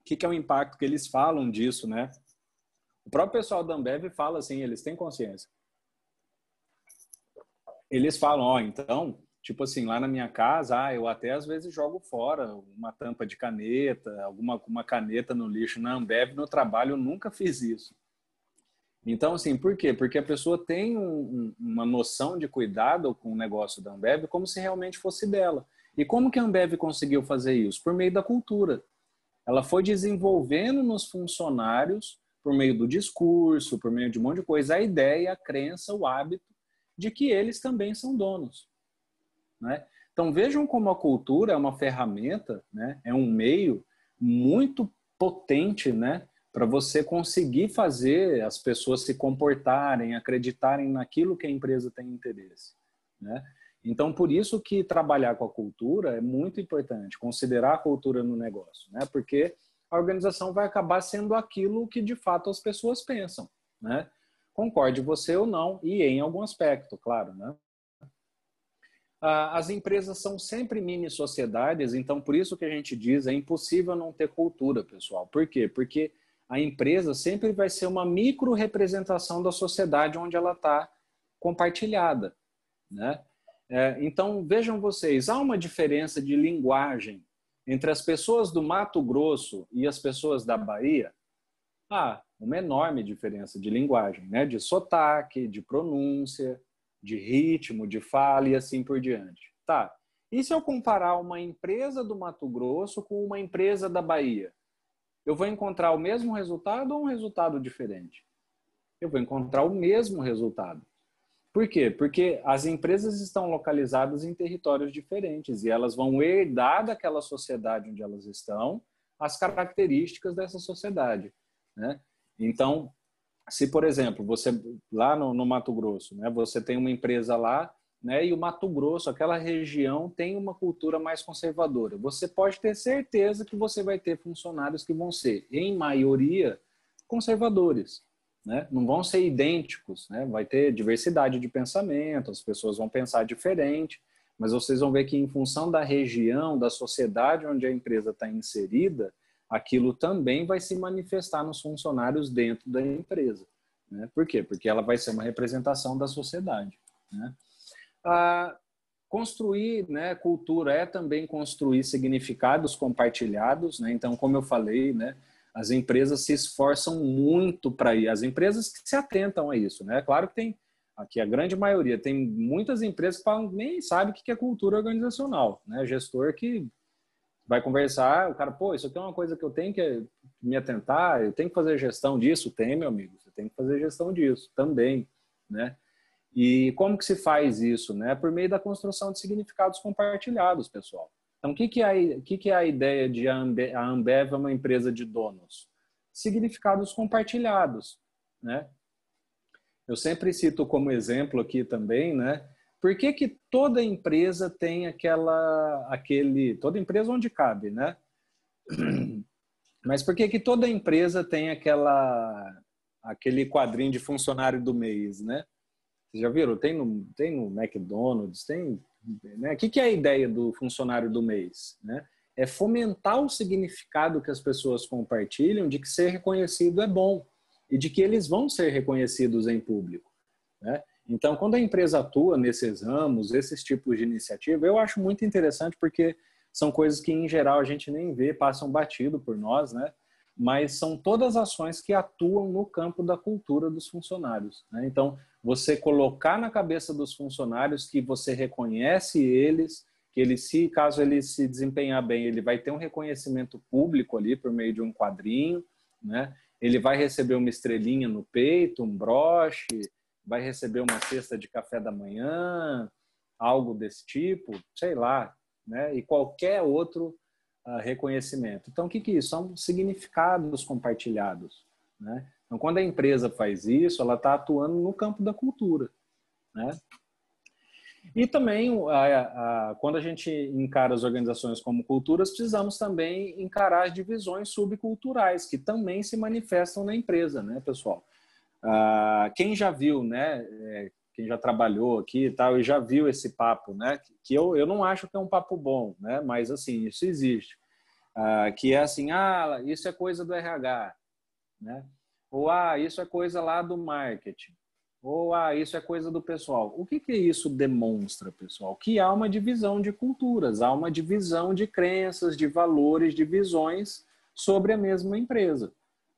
que é o impacto que eles falam disso, né? O próprio pessoal da Ambev fala assim, eles têm consciência. Eles falam, então, tipo assim, lá na minha casa, eu até às vezes jogo fora uma tampa de caneta, uma caneta no lixo. Na Ambev, no trabalho, eu nunca fiz isso. Então, assim, por quê? Porque a pessoa tem uma noção de cuidado com o negócio da Ambev como se realmente fosse dela. E como que a Ambev conseguiu fazer isso? Por meio da cultura. Ela foi desenvolvendo nos funcionários, por meio do discurso, por meio de um monte de coisa, a ideia, a crença, o hábito de que eles também são donos. Né? Então vejam como a cultura é uma ferramenta, né? É um meio muito potente, né? Para você conseguir fazer as pessoas se comportarem, acreditarem naquilo que a empresa tem interesse. Né? Então, por isso que trabalhar com a cultura é muito importante, considerar a cultura no negócio, né? Porque a organização vai acabar sendo aquilo que de fato as pessoas pensam, né? Concorde você ou não, e em algum aspecto, claro, né? As empresas são sempre mini sociedades, então por isso que a gente diz é impossível não ter cultura, pessoal. Por quê? Porque a empresa sempre vai ser uma micro representação da sociedade onde ela está compartilhada, né? Então vejam vocês, há uma diferença de linguagem entre as pessoas do Mato Grosso e as pessoas da Bahia? Uma enorme diferença de linguagem, né? De sotaque, de pronúncia, de ritmo, de fala e assim por diante. Tá. E se eu comparar uma empresa do Mato Grosso com uma empresa da Bahia? Eu vou encontrar o mesmo resultado ou um resultado diferente? Eu vou encontrar o mesmo resultado. Por quê? Porque as empresas estão localizadas em territórios diferentes e elas vão herdar daquela sociedade onde elas estão as características dessa sociedade, né? Então, se, por exemplo, você lá no Mato Grosso, né, você tem uma empresa lá, né, e o Mato Grosso, aquela região, tem uma cultura mais conservadora. Você pode ter certeza que você vai ter funcionários que vão ser, em maioria, conservadores. Né? Não vão ser idênticos, né? Vai ter diversidade de pensamento, as pessoas vão pensar diferente, mas vocês vão ver que em função da região, da sociedade onde a empresa está inserida, aquilo também vai se manifestar nos funcionários dentro da empresa, né? Por quê? Porque ela vai ser uma representação da sociedade, né? Construir, né, cultura é também construir significados compartilhados, né? Então, como eu falei, né, as empresas se esforçam muito para ir, as empresas que se atentam a isso, né? Claro que tem, aqui a grande maioria, tem muitas empresas que nem sabem o que é cultura organizacional, né? Gestor que vai conversar, o cara, pô, isso aqui é uma coisa que eu tenho que me atentar, eu tenho que fazer gestão disso. Tem, meu amigo, você tem que fazer gestão disso também, né? E como que se faz isso, né? Por meio da construção de significados compartilhados, pessoal. Então, o que é a ideia de a Ambev é uma empresa de donos? Significados compartilhados, né? Eu sempre cito como exemplo aqui também, né? Por que que toda empresa tem toda empresa onde cabe, né? Mas por que que toda empresa tem aquele quadrinho de funcionário do mês, né? Vocês já viram? Tem no McDonald's, né? O que é a ideia do funcionário do mês, né? É fomentar o significado que as pessoas compartilham de que ser reconhecido é bom e de que eles vão ser reconhecidos em público, né? Então, quando a empresa atua nesses ramos, esses tipos de iniciativa, eu acho muito interessante porque são coisas que, em geral, a gente nem vê, passam batido por nós, né? Mas são todas ações que atuam no campo da cultura dos funcionários, né? Então, você colocar na cabeça dos funcionários que você reconhece eles, que caso ele se desempenhar bem, ele vai ter um reconhecimento público ali por meio de um quadrinho, né? Ele vai receber uma estrelinha no peito, um broche, vai receber uma cesta de café da manhã, algo desse tipo, sei lá, né? E qualquer outro reconhecimento. Então, o que é isso? São significados compartilhados, né? Então, quando a empresa faz isso, ela está atuando no campo da cultura, né? E também, quando a gente encara as organizações como culturas, precisamos também encarar as divisões subculturais, que também se manifestam na empresa, né, pessoal? Quem já viu, né, quem já trabalhou aqui e tal, e já viu esse papo, né, que eu não acho que é um papo bom, né, mas assim, isso existe. Que é assim, isso é coisa do RH, né? Ou, isso é coisa lá do marketing. Ou, isso é coisa do pessoal. O que isso demonstra, pessoal? Que há uma divisão de culturas, há uma divisão de crenças, de valores, de visões sobre a mesma empresa,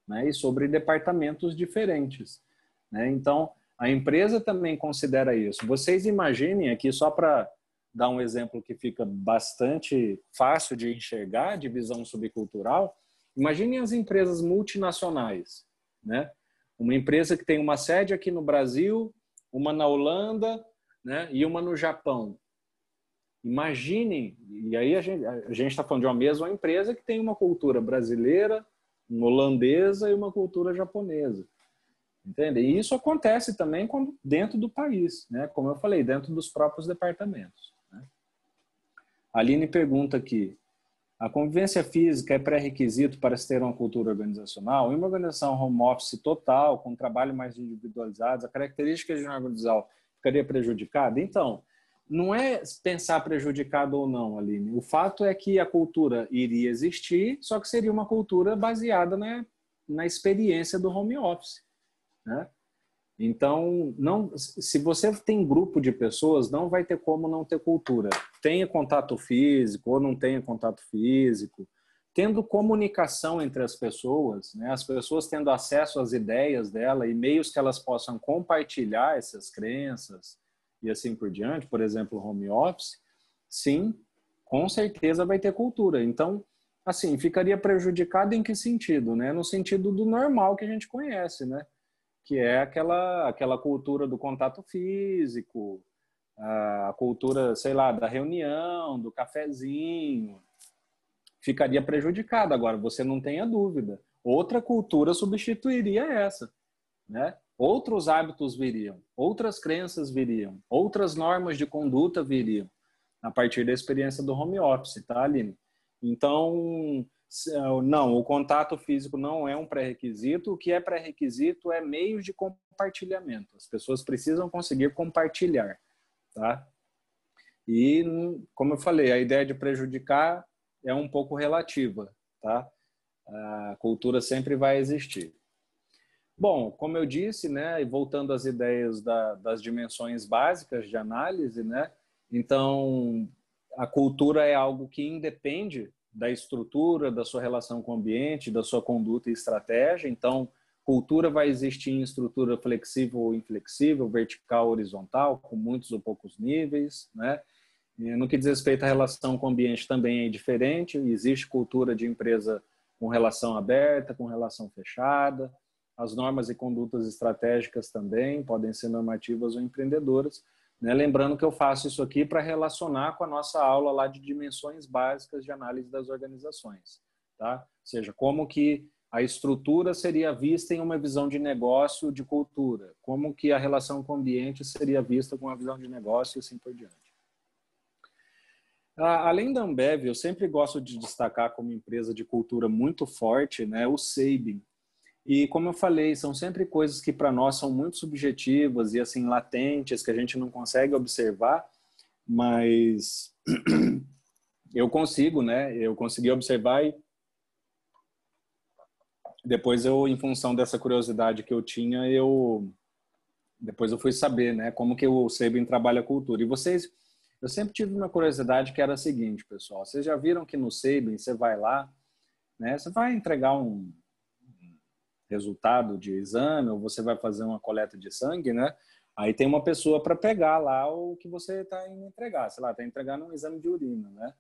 né? E sobre departamentos diferentes, né? Então, a empresa também considera isso. Vocês imaginem aqui, só para dar um exemplo que fica bastante fácil de enxergar, de visão subcultural, imaginem as empresas multinacionais, né? Uma empresa que tem uma sede aqui no Brasil, uma na Holanda, né? E uma no Japão. Imaginem, e aí a gente está falando de uma mesma empresa que tem uma cultura brasileira, uma holandesa e uma cultura japonesa. Entende? E isso acontece também dentro do país, né? Como eu falei, dentro dos próprios departamentos, né? A Aline pergunta aqui, a convivência física é pré-requisito para se ter uma cultura organizacional? Em uma organização home office total, com trabalho mais individualizado, a característica de uma organização ficaria prejudicada? Então, não é pensar prejudicado ou não, Aline. O fato é que a cultura iria existir, só que seria uma cultura baseada na experiência do home office, né? Então, se você tem grupo de pessoas, não vai ter como não ter cultura. Tenha contato físico ou não tenha contato físico, tendo comunicação entre as pessoas, né? As pessoas tendo acesso às ideias dela e meios que elas possam compartilhar essas crenças e assim por diante, por exemplo, home office, sim, com certeza vai ter cultura. Então, assim, ficaria prejudicado em que sentido, né? No sentido do normal que a gente conhece, né? Que é aquela cultura do contato físico, a cultura, sei lá, da reunião, do cafezinho, ficaria prejudicada. Agora, você não tenha dúvida. Outra cultura substituiria essa, né? Outros hábitos viriam, outras crenças viriam, outras normas de conduta viriam, a partir da experiência do home office, tá, Aline? Então, não, o contato físico não é um pré-requisito. O que é pré-requisito é meios de compartilhamento. As pessoas precisam conseguir compartilhar, tá? E, como eu falei, a ideia de prejudicar é um pouco relativa, tá? A cultura sempre vai existir. Bom, como eu disse, né, e voltando às ideias das dimensões básicas de análise, né, então a cultura é algo que independe da estrutura, da sua relação com o ambiente, da sua conduta e estratégia. Então, cultura vai existir em estrutura flexível ou inflexível, vertical ou horizontal, com muitos ou poucos níveis, né? No que diz respeito à relação com o ambiente também é diferente. Existe cultura de empresa com relação aberta, com relação fechada. As normas e condutas estratégicas também podem ser normativas ou empreendedoras, né? Lembrando que eu faço isso aqui para relacionar com a nossa aula lá de dimensões básicas de análise das organizações, tá? Ou seja, como que a estrutura seria vista em uma visão de negócio de cultura, como que a relação com o ambiente seria vista com uma visão de negócio e assim por diante. Além da Ambev, eu sempre gosto de destacar como empresa de cultura muito forte, né, o Sabin. E como eu falei, são sempre coisas que para nós são muito subjetivas e assim latentes, que a gente não consegue observar, mas eu consigo, né? Eu consegui observar e depois eu, em função dessa curiosidade que eu tinha, depois eu fui saber, né, como que o Sabin trabalha a cultura. E vocês, eu sempre tive uma curiosidade que era a seguinte, pessoal, vocês já viram que no Sabin você vai lá, né, você vai entregar um resultado de exame ou você vai fazer uma coleta de sangue, né? Aí tem uma pessoa para pegar lá o que você está indo entregar, sei lá, está entregando um exame de urina, né?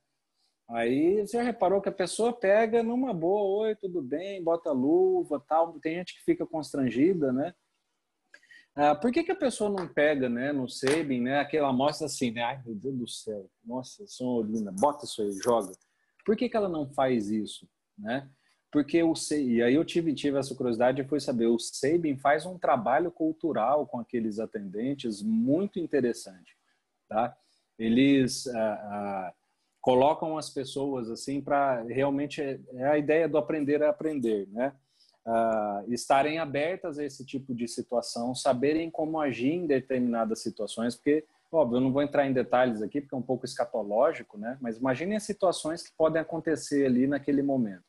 Aí você já reparou que a pessoa pega numa boa, oi, tudo bem, bota luva, tal. Tem gente que fica constrangida, né? Por que que a pessoa não pega, né, no Sabin, né, aquela amostra assim, né? Ai, meu Deus do céu, nossa, sou urina, bota isso aí, joga. Por que que ela não faz isso, né? Porque e aí eu tive essa curiosidade e fui saber, o Sabin faz um trabalho cultural com aqueles atendentes muito interessante, tá? Eles colocam as pessoas assim para realmente é a ideia do aprender a aprender, né? Estarem abertas a esse tipo de situação, saberem como agir em determinadas situações, porque, óbvio, eu não vou entrar em detalhes aqui, porque é um pouco escatológico, né? Mas imaginem as situações que podem acontecer ali naquele momento.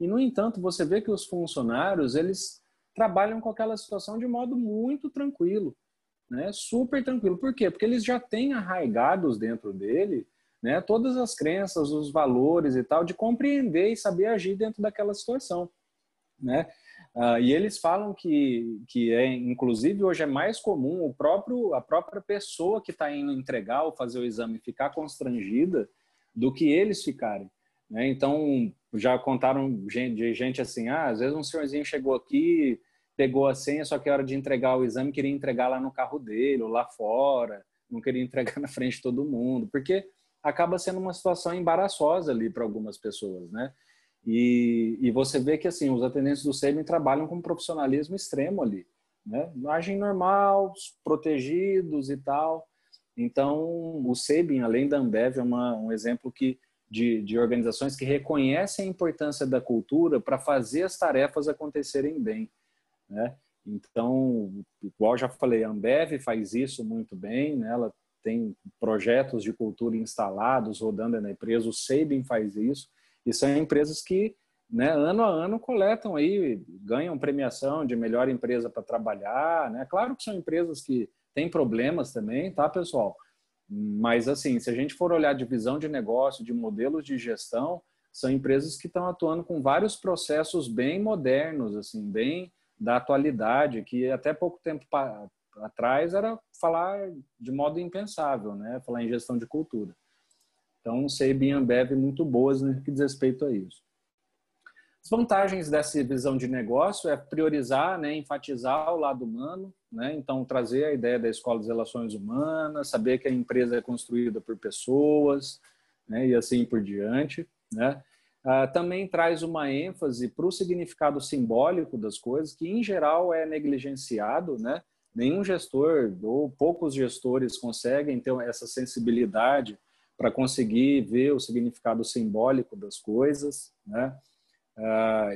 E, no entanto, você vê que os funcionários, eles trabalham com aquela situação de modo muito tranquilo, né? Super tranquilo. Por quê? Porque eles já têm arraigados dentro dele, né, todas as crenças, os valores e tal, de compreender e saber agir dentro daquela situação, né? E eles falam que inclusive hoje é mais comum a própria pessoa que está indo entregar ou fazer o exame ficar constrangida do que eles ficarem, né? Então já contaram de gente assim, às vezes um senhorzinho chegou aqui, pegou a senha, só que a hora de entregar o exame queria entregar lá no carro dele ou lá fora, não queria entregar na frente de todo mundo, porque acaba sendo uma situação embaraçosa ali para algumas pessoas, né? E você vê que assim os atendentes do Sabin trabalham com um profissionalismo extremo ali, né? Agem normal, protegidos e tal. Então, o Sabin, além da Ambev, é um exemplo de organizações que reconhecem a importância da cultura para fazer as tarefas acontecerem bem, né? Então, igual já falei, a Ambev faz isso muito bem, né? Ela tem projetos de cultura instalados, rodando na empresa, o Sabin faz isso, e são empresas que, né, ano a ano coletam aí, ganham premiação de melhor empresa para trabalhar, né? Claro que são empresas que têm problemas também, tá, pessoal? Mas, assim, se a gente for olhar de visão de negócio, de modelos de gestão, são empresas que estão atuando com vários processos bem modernos, assim, bem da atualidade, que até pouco tempo atrás era falar de modo impensável, né? Falar em gestão de cultura. Então, Sabin e Ambev muito boas no que diz respeito a isso. As vantagens dessa visão de negócio é priorizar, né, enfatizar o lado humano, né? Então, trazer a ideia da escola das relações humanas, saber que a empresa é construída por pessoas, né, e assim por diante, né? Também traz uma ênfase para o significado simbólico das coisas, que em geral é negligenciado, né? Nenhum gestor ou poucos gestores conseguem ter essa sensibilidade para conseguir ver o significado simbólico das coisas, né?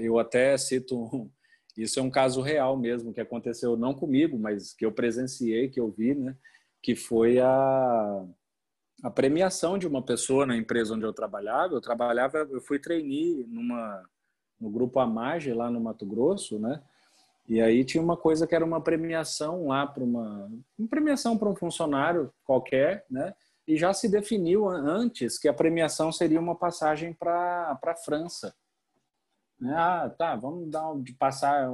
Eu até cito, isso é um caso real mesmo, que aconteceu não comigo, mas que eu presenciei, que eu vi, né? Que foi a premiação de uma pessoa na empresa onde eu trabalhava. Eu fui trainee no Grupo Amage, lá no Mato Grosso, né? E aí tinha uma coisa que era uma premiação lá para uma premiação para um funcionário qualquer, né? E já se definiu antes que a premiação seria uma passagem para a França. Ah, tá, vamos passar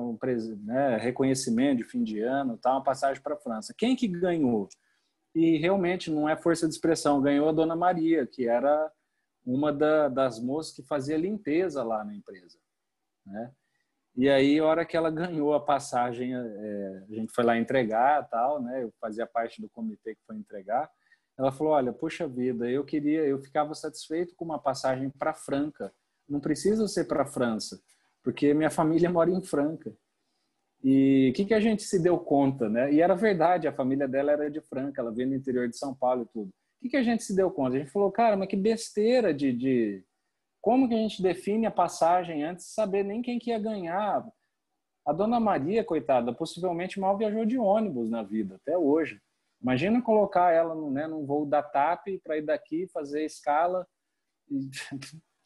né, reconhecimento de fim de ano, tá, uma passagem para a França. Quem que ganhou? E realmente não é força de expressão, ganhou a Dona Maria, que era uma das moças que fazia limpeza lá na empresa, né? E aí, a hora que ela ganhou a passagem, a gente foi lá entregar, tal, né? Eu fazia parte do comitê que foi entregar. Ela falou: olha, puxa vida, eu ficava satisfeito com uma passagem para Franca. Não precisa ser para a França, porque minha família mora em Franca. E o que a gente se deu conta, né? E era verdade, a família dela era de Franca, ela veio no interior de São Paulo e tudo. O que a gente se deu conta? A gente falou: cara, mas que besteira como que a gente define a passagem antes de saber nem quem que ia ganhar? A Dona Maria, coitada, possivelmente mal viajou de ônibus na vida, até hoje. Imagina colocar ela num voo da TAP para ir daqui, fazer escala,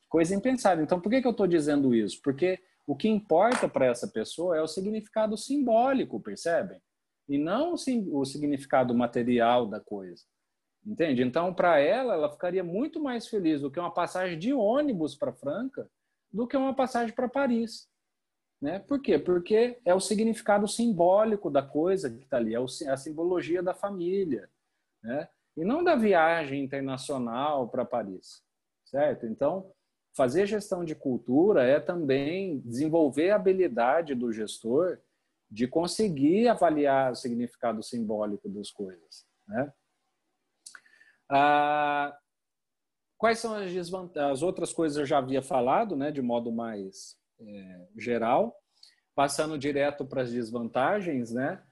coisa impensável. Então, por que eu estou dizendo isso? Porque o que importa para essa pessoa é o significado simbólico, percebem? E não o significado material da coisa. Entende? Então, para ela ficaria muito mais feliz do que uma passagem de ônibus para Franca do que uma passagem para Paris. Né? Por quê? Porque é o significado simbólico da coisa que está ali, é a simbologia da família, né? E não da viagem internacional para Paris, certo? Então, fazer gestão de cultura é também desenvolver a habilidade do gestor de conseguir avaliar o significado simbólico das coisas, né? Quais são as desvantagens? As outras coisas eu já havia falado, né, de modo mais geral. Passando direto para as desvantagens, né?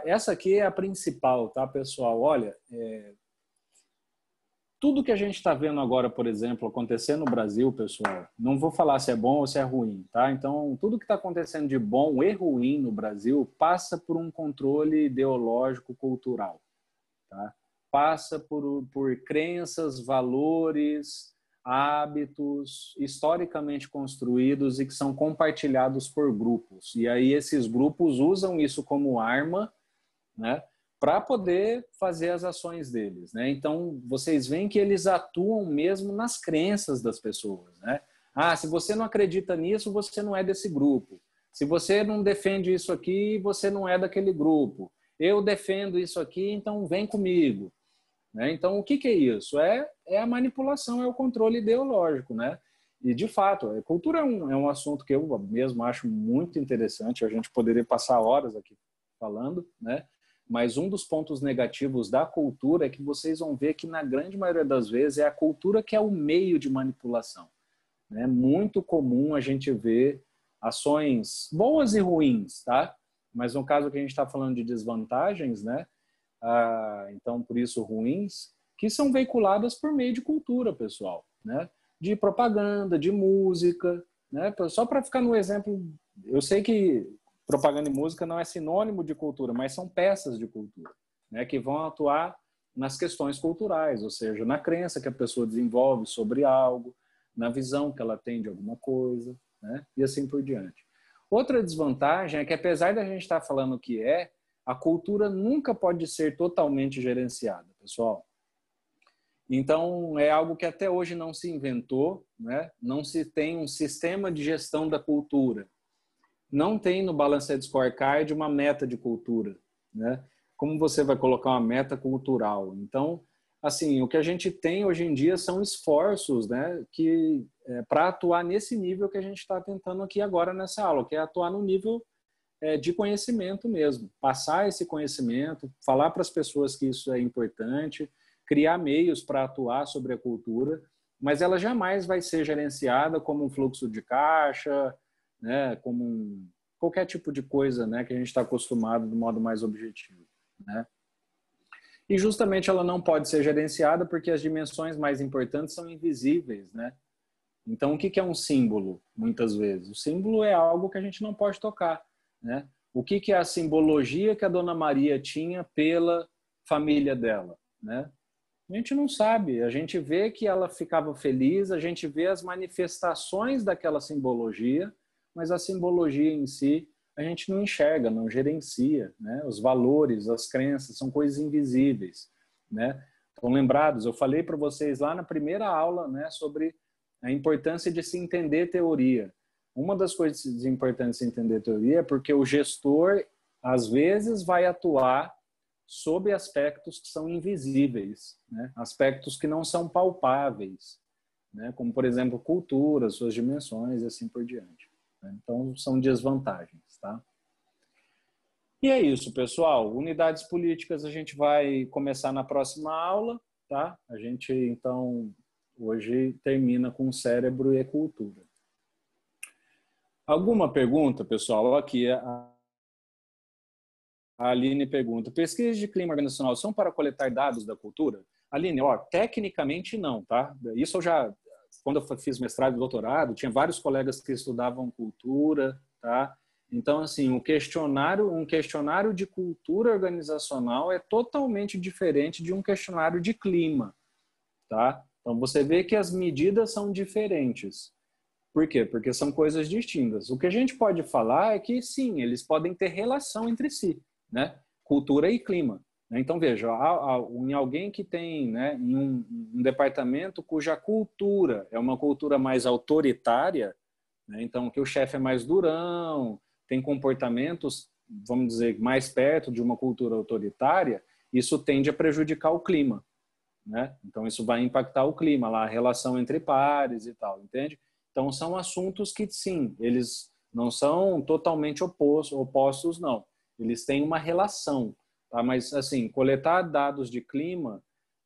Essa aqui é a principal, tá, pessoal? Olha, tudo que a gente está vendo agora, por exemplo, acontecer no Brasil, pessoal, não vou falar se é bom ou se é ruim, tá? Então, tudo que está acontecendo de bom e ruim no Brasil passa por um controle ideológico cultural, tá? Passa por crenças, valores, hábitos historicamente construídos e que são compartilhados por grupos. E aí esses grupos usam isso como arma, né, para poder fazer as ações deles, né? Então, vocês veem que eles atuam mesmo nas crenças das pessoas, né? Se você não acredita nisso, você não é desse grupo. Se você não defende isso aqui, você não é daquele grupo. Eu defendo isso aqui, então vem comigo. Então, o que é isso? É a manipulação, é o controle ideológico, né? E, de fato, a cultura é um assunto que eu mesmo acho muito interessante, a gente poderia passar horas aqui falando, né? Mas um dos pontos negativos da cultura é que vocês vão ver que, na grande maioria das vezes, é a cultura que é o meio de manipulação. É muito comum a gente ver ações boas e ruins, tá? Mas no caso que a gente está falando de desvantagens, né? Então, por isso, ruins, que são veiculadas por meio de cultura, pessoal, né? De propaganda, de música, né? Só para ficar no exemplo, eu sei que propaganda e música não é sinônimo de cultura, mas são peças de cultura, né? Que vão atuar nas questões culturais, ou seja, na crença que a pessoa desenvolve sobre algo, na visão que ela tem de alguma coisa, né? E assim por diante. Outra desvantagem é que, apesar da gente estar falando que a cultura nunca pode ser totalmente gerenciada, pessoal. Então, é algo que até hoje não se inventou, né? Não se tem um sistema de gestão da cultura. Não tem no Balanced Scorecard uma meta de cultura, né? Como você vai colocar uma meta cultural? Então, assim, o que a gente tem hoje em dia são esforços, né, para atuar nesse nível que a gente está tentando aqui agora nessa aula, que é atuar no nível de conhecimento mesmo, passar esse conhecimento, falar para as pessoas que isso é importante, criar meios para atuar sobre a cultura, mas ela jamais vai ser gerenciada como um fluxo de caixa, né, como qualquer tipo de coisa, né, que a gente está acostumado de modo mais objetivo, né? E justamente ela não pode ser gerenciada porque as dimensões mais importantes são invisíveis, né? Então, o que é um símbolo, muitas vezes? O símbolo é algo que a gente não pode tocar, né? O que é a simbologia que a Dona Maria tinha pela família dela, né? A gente não sabe. A gente vê que ela ficava feliz, a gente vê as manifestações daquela simbologia, mas a simbologia em si a gente não enxerga, não gerencia, né? Os valores, as crenças são coisas invisíveis, né? Estão lembrados? Eu falei para vocês lá na primeira aula, né, sobre a importância de se entender teoria. Uma das coisas importantes de se entender teoria é porque o gestor, às vezes, vai atuar sob aspectos que são invisíveis, né? Aspectos que não são palpáveis, né? Como, por exemplo, cultura, suas dimensões e assim por diante. Né? Então, são desvantagens. Tá? E é isso, pessoal. Unidades políticas a gente vai começar na próxima aula. Tá? A gente, então, hoje termina com cérebro e cultura. Alguma pergunta, pessoal? Aqui a Aline pergunta: pesquisas de clima organizacional são para coletar dados da cultura? Aline, ó, tecnicamente não, tá? Isso eu já, quando eu fiz mestrado e doutorado, tinha vários colegas que estudavam cultura, tá? Então, assim, um questionário de cultura organizacional é totalmente diferente de um questionário de clima, tá? Então, você vê que as medidas são diferentes. Por quê? Porque são coisas distintas. O que a gente pode falar é que, sim, eles podem ter relação entre si, né? Cultura e clima. Então, veja, em alguém que tem, né, em um departamento cuja cultura é uma cultura mais autoritária, né? Então, que o chefe é mais durão, tem comportamentos, vamos dizer, mais perto de uma cultura autoritária, isso tende a prejudicar o clima, né? Então, isso vai impactar o clima, lá, a relação entre pares e tal, entende? Então, são assuntos que, sim, eles não são totalmente opostos, não. Eles têm uma relação, tá? Mas, assim, coletar dados de clima,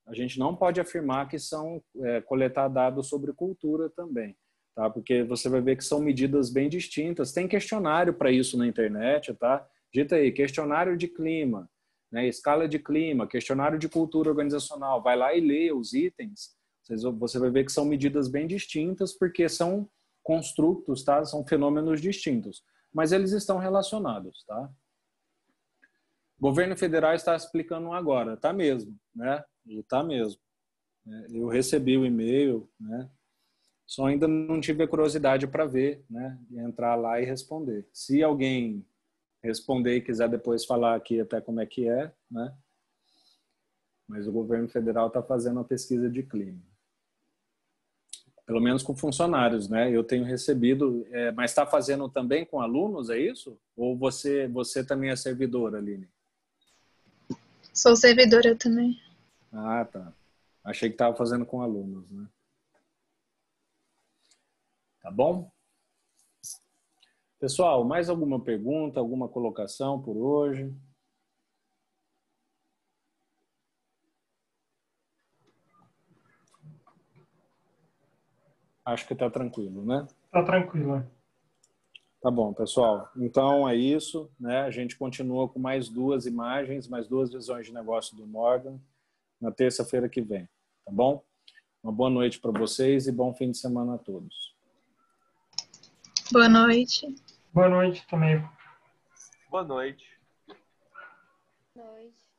a gente não pode afirmar que são coletar dados sobre cultura também. Tá? Porque você vai ver que são medidas bem distintas. Tem questionário para isso na internet, tá? Digita aí, questionário de clima, né? Escala de clima, questionário de cultura organizacional. Vai lá e lê os itens. Você vai ver que são medidas bem distintas porque são construtos, tá? São fenômenos distintos. Mas eles estão relacionados, tá? O governo federal está explicando agora. Tá mesmo, né? E tá mesmo. Eu recebi o e-mail, né? Só ainda não tive a curiosidade para ver, né? E entrar lá e responder. Se alguém responder e quiser depois falar aqui até como é que é, né? Mas o governo federal está fazendo uma pesquisa de clima. Pelo menos com funcionários, né? Eu tenho recebido, mas está fazendo também com alunos, é isso? Ou você também é servidora, Aline? Sou servidora também. Ah, tá. Achei que estava fazendo com alunos, né? Tá bom? Pessoal, mais alguma pergunta, alguma colocação por hoje? Acho que está tranquilo, né? Tá tranquilo. Tá bom, pessoal. Então é isso, né? A gente continua com mais duas imagens, mais duas visões de negócio do Morgan na terça-feira que vem, tá bom? Uma boa noite para vocês e bom fim de semana a todos. Boa noite. Boa noite também. Boa noite. Boa noite.